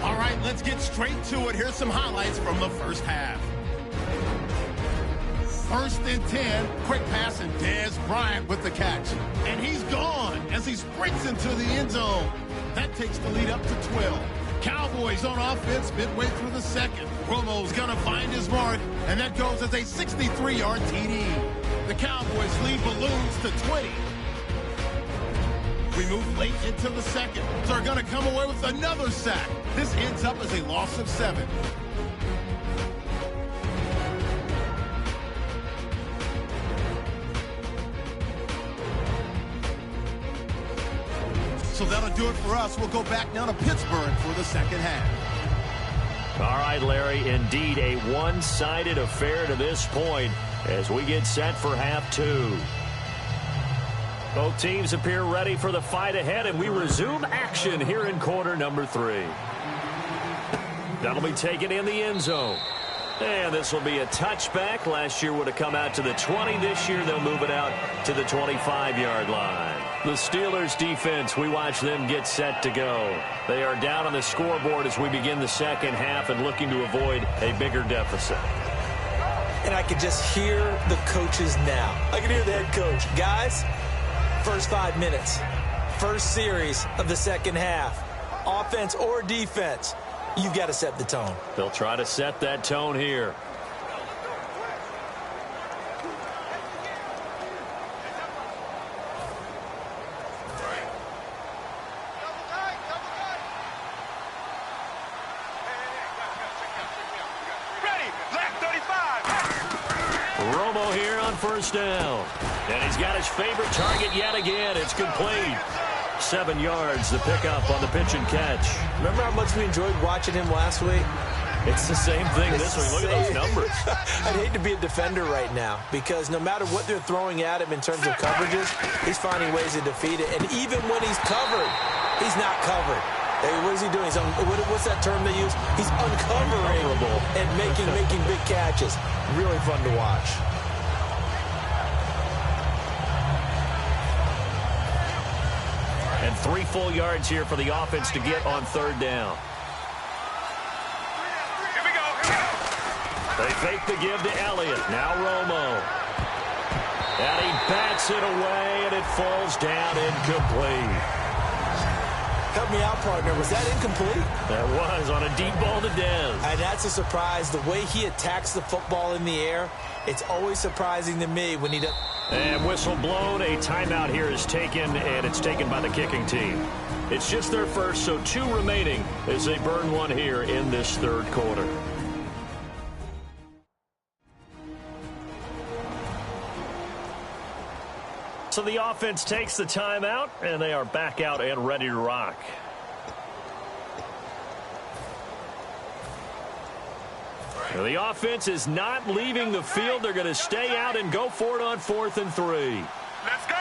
All right, let's get straight to it. Here's some highlights from the first half. 1st and 10, quick pass, and Dez Bryant with the catch. And he's gone as he sprints into the end zone. That takes the lead up to 12. Cowboys on offense midway through the second. Romo's going to find his mark, and that goes as a 63-yard TD. The Cowboys lead balloons to 20. We move late into the second, so they're going to come away with another sack. This ends up as a loss of 7. So that'll do it for us. We'll go back now to Pittsburgh for the second half. All right, Larry, indeed a one-sided affair to this point as we get set for half 2. Both teams appear ready for the fight ahead, and we resume action here in quarter number 3. That'll be taken in the end zone. And this will be a touchback. Last year would have come out to the 20. This year they'll move it out to the 25-yard line. The Steelers defense, we watch them get set to go. They are down on the scoreboard as we begin the second half and looking to avoid a bigger deficit. And I can just hear the coaches now. I can hear the head coach. Guys, first 5 minutes, first series of the second half, offense or defense, you've got to set the tone. They'll try to set that tone here. Romo here on first down. And he's got his favorite target yet again. It's complete. 7 yards, the pickup on the pitch and catch. Remember how much we enjoyed watching him last week? It's the same thing this week. Look at those numbers. I'd hate to be a defender right now because no matter what they're throwing at him in terms of coverages, he's finding ways to defeat it. And even when he's covered, he's not covered. Hey, what is he doing? What's that term they use? He's uncovering and making big catches. Really fun to watch. And 3 full yards here for the offense to get on third down. Here we go. They fake the give to Elliott. Now Romo. And he bats it away, and it falls down incomplete. Help me out, partner. Was that incomplete? That was on a deep ball to Dez. And that's a surprise. The way he attacks the football in the air, it's always surprising to me when he does. And whistle blown. A timeout here is taken, and it's taken by the kicking team. It's just their first, so 2 remaining as they burn one here in this third quarter. So the offense takes the timeout, and they are back out and ready to rock. Now the offense is not leaving the field. They're going to stay out and go for it on 4th and 3. Let's go.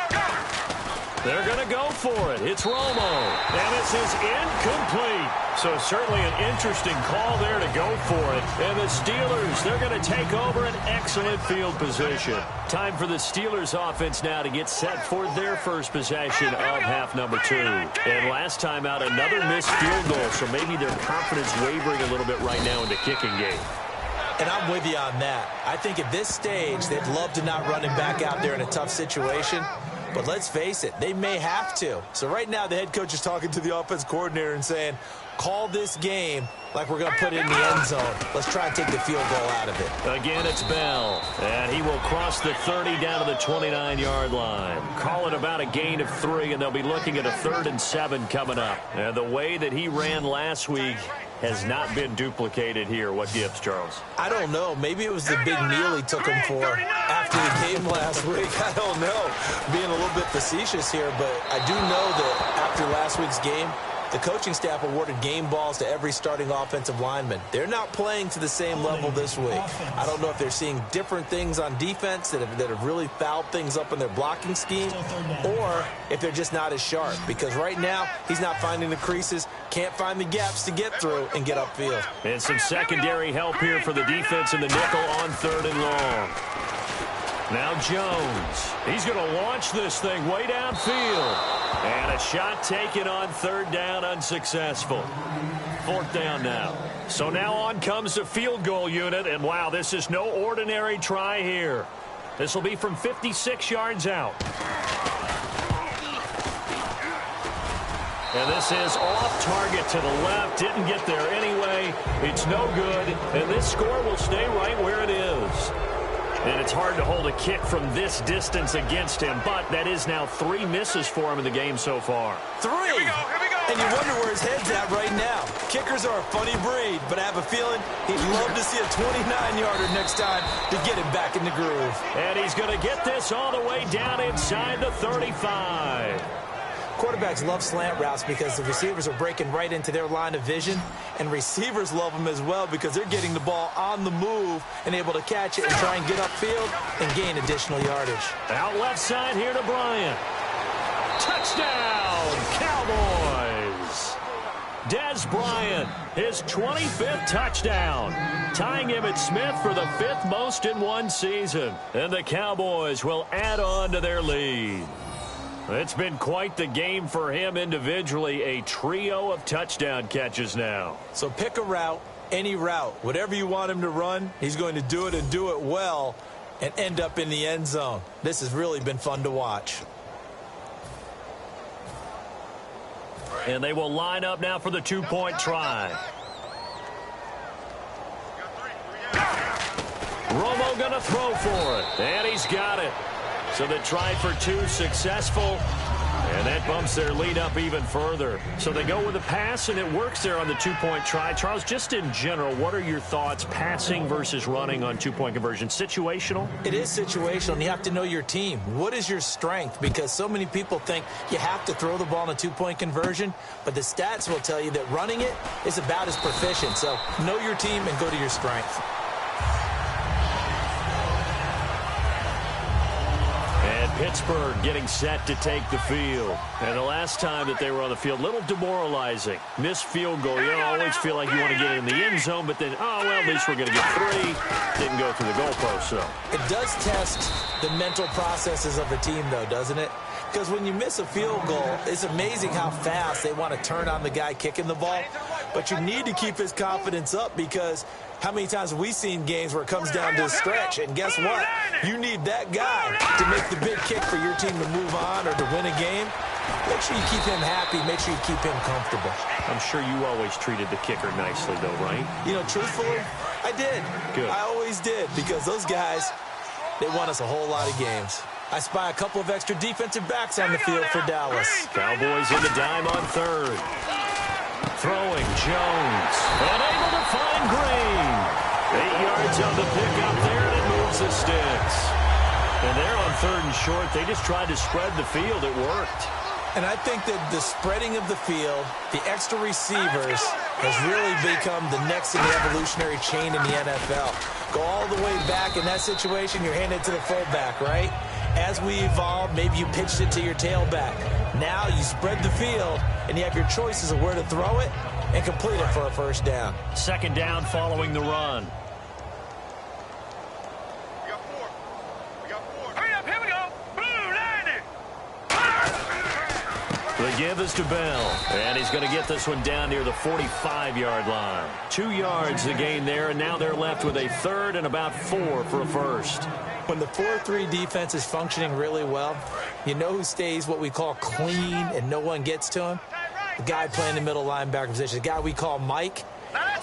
They're going to go for it. It's Romo. And this is incomplete. So certainly an interesting call there to go for it. And the Steelers, they're going to take over an excellent field position. Time for the Steelers offense now to get set for their first possession of half number 2. And last time out, another missed field goal. So maybe their confidence wavering a little bit right now in the kicking game. And I'm with you on that. I think at this stage, they'd love to not run him back out there in a tough situation. But let's face it, they may have to. So right now, the head coach is talking to the offense coordinator and saying, call this game like we're going to put it in the end zone. Let's try and take the field goal out of it. Again, it's Bell. And he will cross the 30 down to the 29-yard line. Call it about a gain of 3, and they'll be looking at a 3rd and 7 coming up. And the way that he ran last week has not been duplicated here. What gives, Charles? I don't know. Maybe it was the big meal he took him for after the game last week. I don't know. Being a little bit facetious here, but I do know that after last week's game, the coaching staff awarded game balls to every starting offensive lineman. They're not playing to the same level this week. I don't know if they're seeing different things on defense that have really fouled things up in their blocking scheme, or if they're just not as sharp. Because right now, he's not finding the creases, can't find the gaps to get through and get upfield. And some secondary help here for the defense in the nickel on 3rd and long. Now Jones. He's going to launch this thing way downfield. And a shot taken on 3rd down, unsuccessful. 4th down now. So now on comes the field goal unit. And wow, this is no ordinary try here. This will be from 56 yards out. And this is off target to the left. Didn't get there anyway. It's no good. And this score will stay right where it is. And it's hard to hold a kick from this distance against him, but that is now 3 misses for him in the game so far. 3! Here we go. And you wonder where his head's at right now. Kickers are a funny breed, but I have a feeling he'd love to see a 29-yarder next time to get him back in the groove. And he's going to get this all the way down inside the 35. Quarterbacks love slant routes because the receivers are breaking right into their line of vision, and receivers love them as well because they're getting the ball on the move and able to catch it and try and get upfield and gain additional yardage. Out left side here to Bryant. Touchdown, Cowboys! Dez Bryant, his 25th touchdown, tying Emmitt Smith for the 5th most in one season. And the Cowboys will add on to their lead. It's been quite the game for him individually, a trio of touchdown catches now. So pick a route, any route, whatever you want him to run, he's going to do it and do it well and end up in the end zone. This has really been fun to watch. And they will line up now for the 2-point try. Romo going to throw for it, and he's got it. So they tried for 2, successful, and that bumps their lead up even further. So they go with a pass, and it works there on the 2-point try. Charles, just in general, what are your thoughts, passing versus running on 2-point conversion? Situational? It is situational, and you have to know your team. What is your strength? Because so many people think you have to throw the ball in a 2-point conversion, but the stats will tell you that running it is about as proficient. So know your team and go to your strength. Pittsburgh getting set to take the field. And the last time that they were on the field, a little demoralizing. Missed field goal. You always feel like you want to get it in the end zone, but then, oh, well, at least we're going to get 3. Didn't go through the goalpost, so. It does test the mental processes of a team, though, doesn't it? Because when you miss a field goal, it's amazing how fast they want to turn on the guy kicking the ball. But you need to keep his confidence up because how many times have we seen games where it comes down to a stretch? And guess what? You need that guy to make the big kick for your team to move on or to win a game. Make sure you keep him happy. Make sure you keep him comfortable. I'm sure you always treated the kicker nicely, though, right? You know, truthfully, I did. Good. I always did because those guys, they won us a whole lot of games. I spy a couple of extra defensive backs on the field for Dallas. Cowboys in the dime on 3rd. Throwing Jones. Unable to find Green. 8 yards on the pickup there, and it moves the sticks. And they're on 3rd and short. They just tried to spread the field. It worked. And I think that the spreading of the field, the extra receivers, has really become the next in the evolutionary chain in the NFL. Go all the way back in that situation, you're handed to the fullback, right? as we evolved, maybe you pitched it to your tailback. Now you spread the field, and you have your choices of where to throw it and complete it for a first down. Second down following the run. The give is to Bell, and he's going to get this one down near the 45-yard line. 2 yards the gain there, and now they're left with a third and about 4 for a first. When the 4-3 defense is functioning really well, you know who stays what we call clean and no one gets to him? The guy playing the middle linebacker position, the guy we call Mike.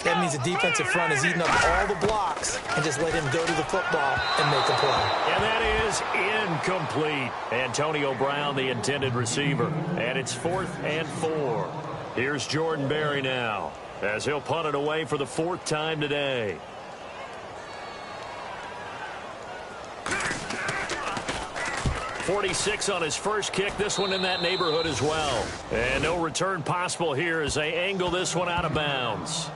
That means the defensive front is eating up all the blocks and just let him go to the football and make a play. And that is incomplete. Antonio Brown, the intended receiver. And it's 4th and 4. Here's Jordan Berry now as he'll punt it away for the 4th time today. .46 on his first kick. This one in that neighborhood as well. And no return possible here as they angle this one out of bounds.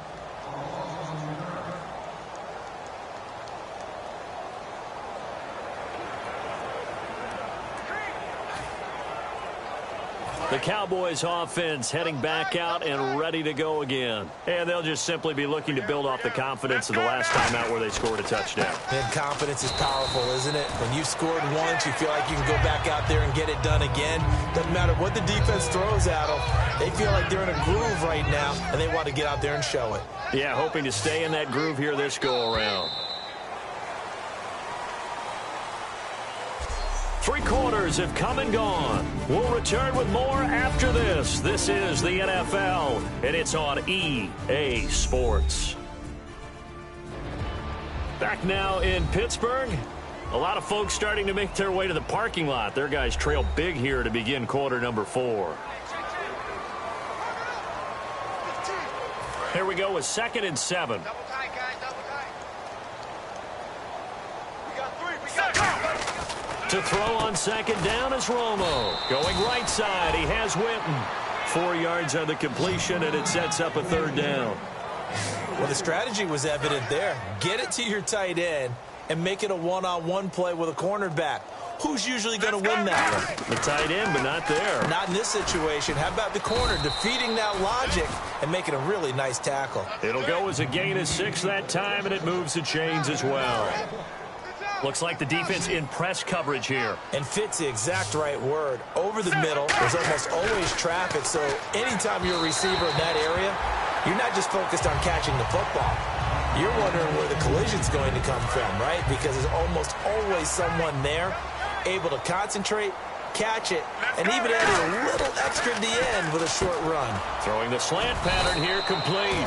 The Cowboys offense heading back out and ready to go again. And they'll just simply be looking to build off the confidence of the last time out where they scored a touchdown. And confidence is powerful, isn't it? When you've scored once, you feel like you can go back out there and get it done again. Doesn't matter what the defense throws at them. They feel like they're in a groove right now, and they want to get out there and show it. Yeah, hoping to stay in that groove here this go-around. 3 quarters have come and gone. We'll return with more after this. This is the NFL, and it's on EA Sports. Back now in Pittsburgh. A lot of folks starting to make their way to the parking lot. Their guys trail big here to begin quarter number 4. Here we go with 2nd and 7. To throw on 2nd down is Romo. Going right side, he has Winton. 4 yards on the completion, and it sets up a 3rd down. Well, the strategy was evident there. Get it to your tight end and make it a one-on-one play with a cornerback. Who's usually going to win that one? The tight end, but not there. Not in this situation. How about the corner defeating that logic and making a really nice tackle? It'll go as a gain of 6 that time, and it moves the chains as well. Looks like the defense in press coverage here. And fits the exact right word. Over the middle, there's almost always traffic, so anytime you're a receiver in that area, you're not just focused on catching the football. You're wondering where the collision's going to come from, right? Because there's almost always someone there able to concentrate, catch it, and even add a little extra at the end with a short run. Throwing the slant pattern here complete.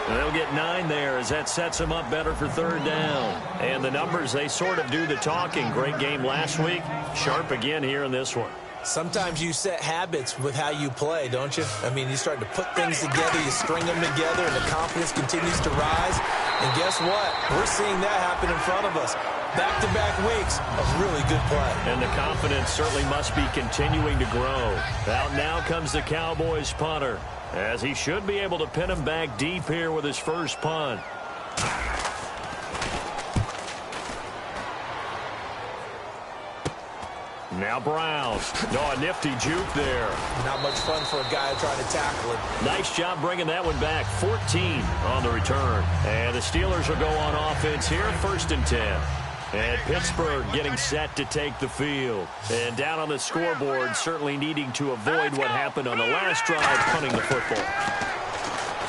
And they'll get 9 there as that sets them up better for 3rd down. And the numbers, they sort of do the talking. Great game last week. Sharp again here in this one. Sometimes you set habits with how you play, don't you? I mean, you start to put things together, you string them together, and the confidence continues to rise. And guess what? We're seeing that happen in front of us. Back-to-back weeks of really good play. And the confidence certainly must be continuing to grow. Out now comes the Cowboys punter, as he should be able to pin him back deep here with his first punt. Now Brown. No, a nifty juke there. Not much fun for a guy trying to tackle it. Nice job bringing that one back. 14 on the return. And the Steelers will go on offense here, 1st and 10. And Pittsburgh getting set to take the field. And down on the scoreboard, certainly needing to avoid what happened on the last drive, punting the football.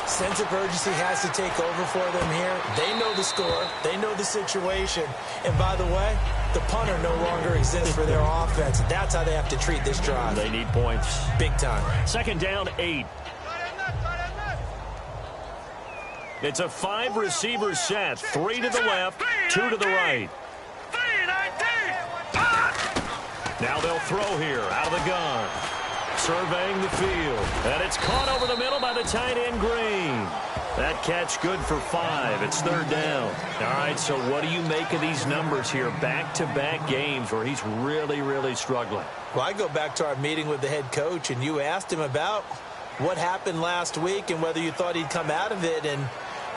Sense of urgency has to take over for them here. They know the score. They know the situation. And by the way, the punter no longer exists for their offense. That's how they have to treat this drive. They need points. Big time. 2nd down, 8. It's a 5-receiver set. 3 to the left, 2 to the right. Now they'll throw here out of the gun. Surveying the field. And it's caught over the middle by the tight end Green. That catch good for 5. It's 3rd down. All right, so what do you make of these numbers here? Back-to-back games where he's really, really struggling. Well, I go back to our meeting with the head coach, and you asked him about what happened last week and whether you thought he'd come out of it. And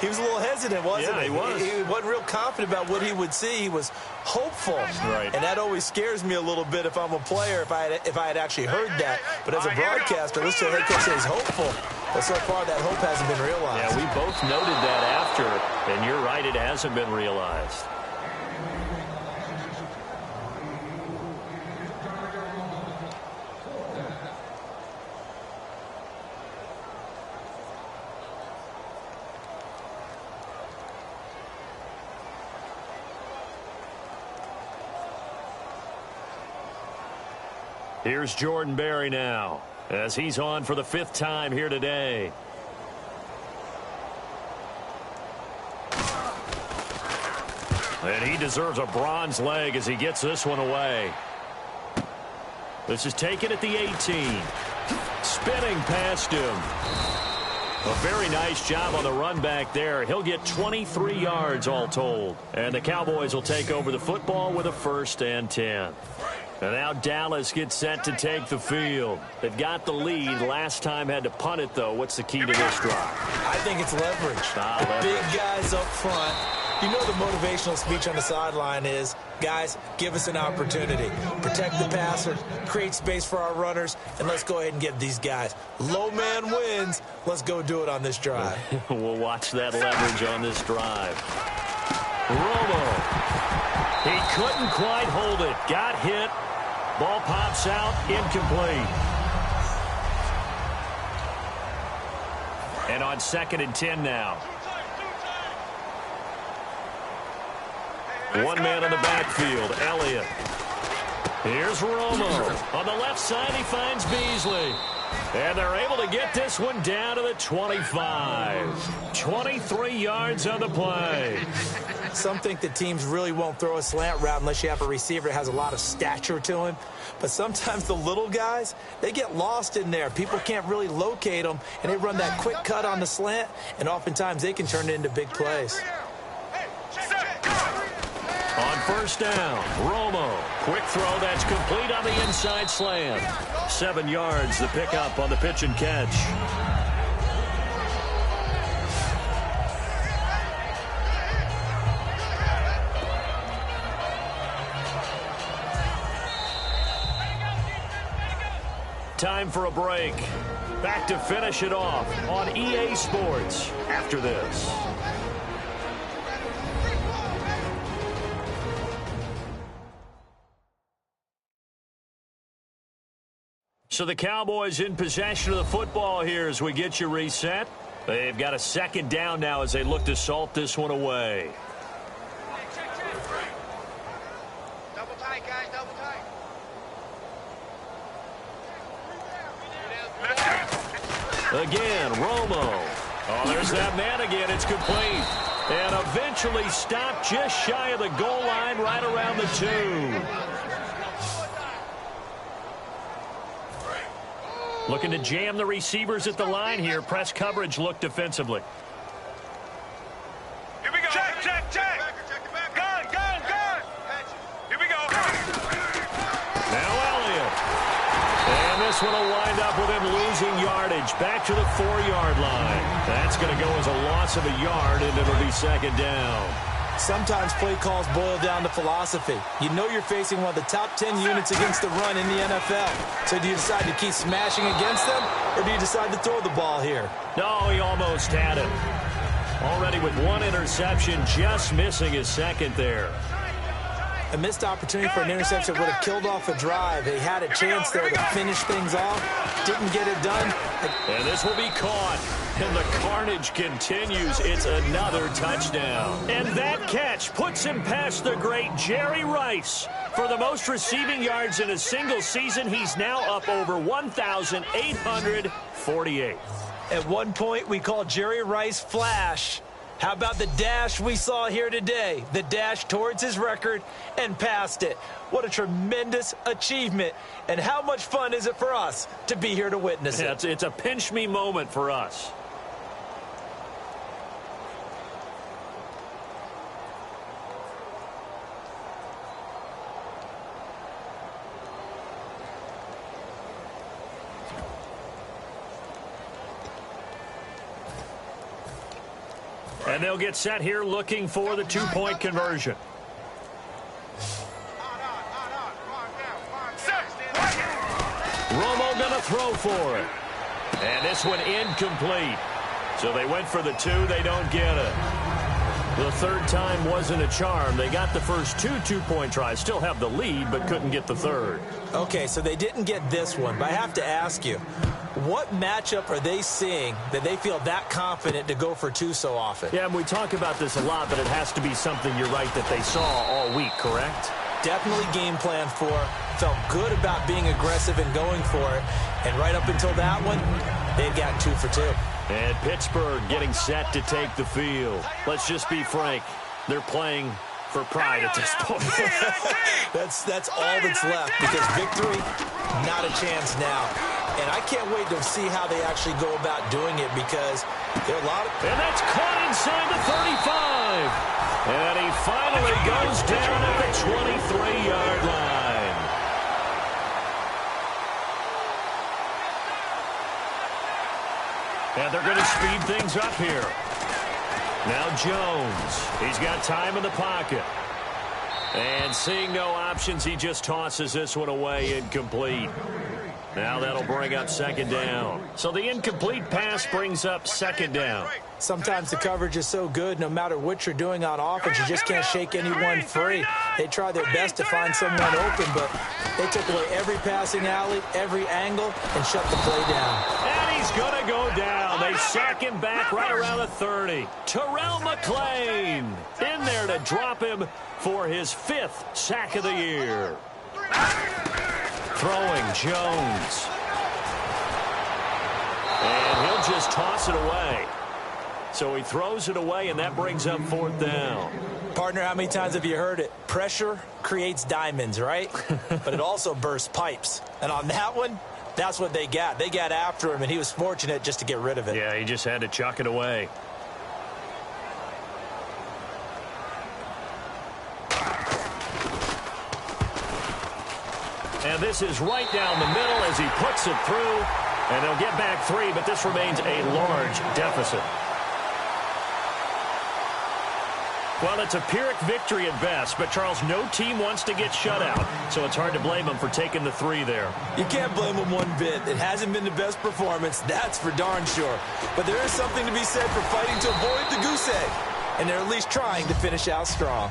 he was a little hesitant, wasn't he? Yeah, he was. He wasn't real confident about what he would see. He was hopeful. Right. And that always scares me a little bit if I'm a player, if I had actually heard that. But as a broadcaster, let's say head coach says hopeful. But so far, that hope hasn't been realized. Yeah, we both noted that after, and you're right, it hasn't been realized. Here's Jordan Berry now, as he's on for the 5th time here today. And he deserves a bronze leg as he gets this one away. This is taken at the 18. Spinning past him. A very nice job on the run back there. He'll get 23 yards all told. And the Cowboys will take over the football with a 1st and 10. And now Dallas gets set to take the field. They've got the lead. Last time had to punt it, though. What's the key to this drive? I think it's leverage. Leverage. Big guys up front. You know the motivational speech on the sideline is, guys, give us an opportunity. Protect the passer, create space for our runners, and let's go ahead and get these guys. Low man wins. Let's go do it on this drive. We'll watch that leverage on this drive. Romo. He couldn't quite hold it. Got hit. Ball pops out. Incomplete. And on 2nd and 10 now. One man in the backfield, Elliott. Here's Romo. On the left side, he finds Beasley. And they're able to get this one down to the 25. 23 yards on the play. Some think that teams really won't throw a slant route unless you have a receiver that has a lot of stature to him. But sometimes the little guys, they get lost in there. People can't really locate them, and they run that quick cut on the slant, and oftentimes they can turn it into big plays. On 1st down, Romo. Quick throw that's complete on the inside slant. 7 yards, the pickup on the pitch and catch. Time for a break. Back to finish it off on EA Sports after this. So the Cowboys in possession of the football here as we get you reset. They've got a 2nd down now as they look to salt this one away. Double tight, guys, double tight. Again, Romo. Oh, there's that man again. It's complete. And eventually stopped just shy of the goal line right around the 2. Looking to jam the receivers at the line here. Press coverage look defensively. Here we go. Check, check, check. Gun, gun, gun. Here we go. Now Elliott. And this one will wind up with him losing yardage. Back to the 4-yard line. That's going to go as a loss of a yard, and it'll be 2nd down. Sometimes play calls boil down to philosophy. You know you're facing one of the top 10 units against the run in the NFL. So do you decide to keep smashing against them, or do you decide to throw the ball here? No, he almost had it. Already with 1 interception, just missing his 2nd there. A missed opportunity for an interception would have killed off a drive. They had a chance there to finish things off. Didn't get it done. And this will be caught. And the carnage continues. It's another touchdown. And that catch puts him past the great Jerry Rice. For the most receiving yards in a single season, he's now up over 1,848. At one point, we called Jerry Rice Flash. How about the dash we saw here today? The dash towards his record and past it. What a tremendous achievement. And how much fun is it for us to be here to witness it? It's a pinch me moment for us. And they'll get set here looking for the two-point conversion. Romo going to throw for it. And this one incomplete. So they went for the two. They don't get it. The third time wasn't a charm. They got the first two-point tries. Still have the lead, but couldn't get the third. Okay, so they didn't get this one. But I have to ask you, what matchup are they seeing that they feel that confident to go for two so often? Yeah, and we talk about this a lot, but it has to be something, you're right, that they saw all week, correct? Definitely game plan for, felt good about being aggressive and going for it. And right up until that one, they've got 2 for 2. And Pittsburgh getting set to take the field. Let's just be frank. They're playing for pride at this point. That's all that's left, because victory, not a chance now. And I can't wait to see how they actually go about doing it, because there are a lot of... And that's caught inside the 35. And he finally goes down at the 23-yard line. And they're going to speed things up here. Now Jones. He's got time in the pocket. And seeing no options, he just tosses this one away, incomplete. Now that'll bring up second down. So the incomplete pass brings up second down. Sometimes the coverage is so good, no matter what you're doing on offense, you just can't shake anyone free. They try their best to find someone open, but they took away every passing alley, every angle, and shut the play down. And he's going to go down. They sack him back right around the 30. Terrell McClain in there to drop him for his 5th sack of the year. Throwing Jones. And he'll just toss it away. So he throws it away, and that brings up 4th down. Partner, how many times have you heard it? Pressure creates diamonds, right? But it also bursts pipes. And on that one, that's what they got. They got after him, and he was fortunate just to get rid of it. Yeah, he just had to chuck it away. And this is right down the middle as he puts it through. And they'll get back 3, but this remains a large deficit. Well, it's a Pyrrhic victory at best, but, Charles, no team wants to get shut out, so it's hard to blame them for taking the 3 there. You can't blame them one bit. It hasn't been the best performance, that's for darn sure. But there is something to be said for fighting to avoid the goose egg, and they're at least trying to finish out strong.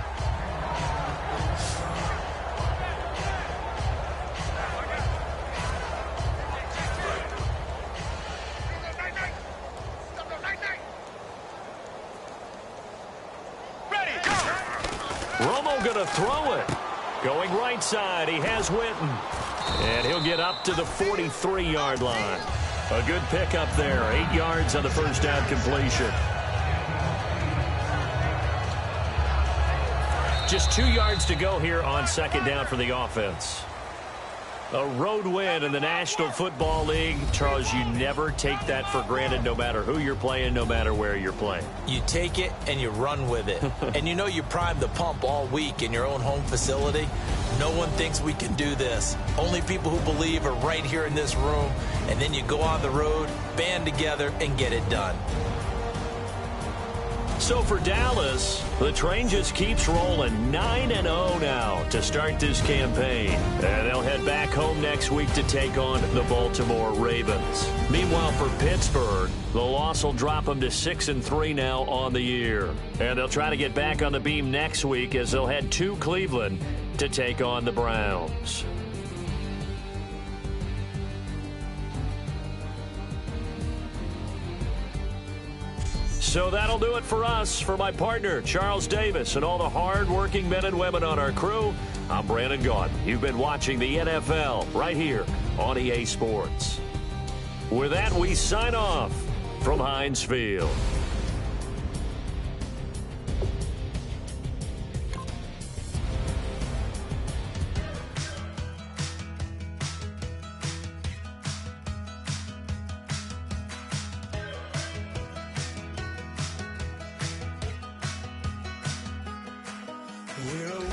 Romo going to throw it. Going right side, he has Witten. And he'll get up to the 43-yard line. A good pickup there. 8 yards on the first down completion. Just 2 yards to go here on second down for the offense. A road win in the National Football League. Charles, you never take that for granted, no matter who you're playing, no matter where you're playing. You take it and you run with it. And you know you primed the pump all week in your own home facility. No one thinks we can do this. Only people who believe are right here in this room. And then you go on the road, band together, and get it done. So for Dallas, the train just keeps rolling. 9-0 now to start this campaign. And they'll head back home next week to take on the Baltimore Ravens. Meanwhile, for Pittsburgh, the loss will drop them to 6-3 now on the year. And they'll try to get back on the beam next week as they'll head to Cleveland to take on the Browns. So that'll do it for us. For my partner, Charles Davis, and all the hard-working men and women on our crew, I'm Brandon Gaudin. You've been watching the NFL right here on EA Sports. With that, we sign off from Heinz Field. We're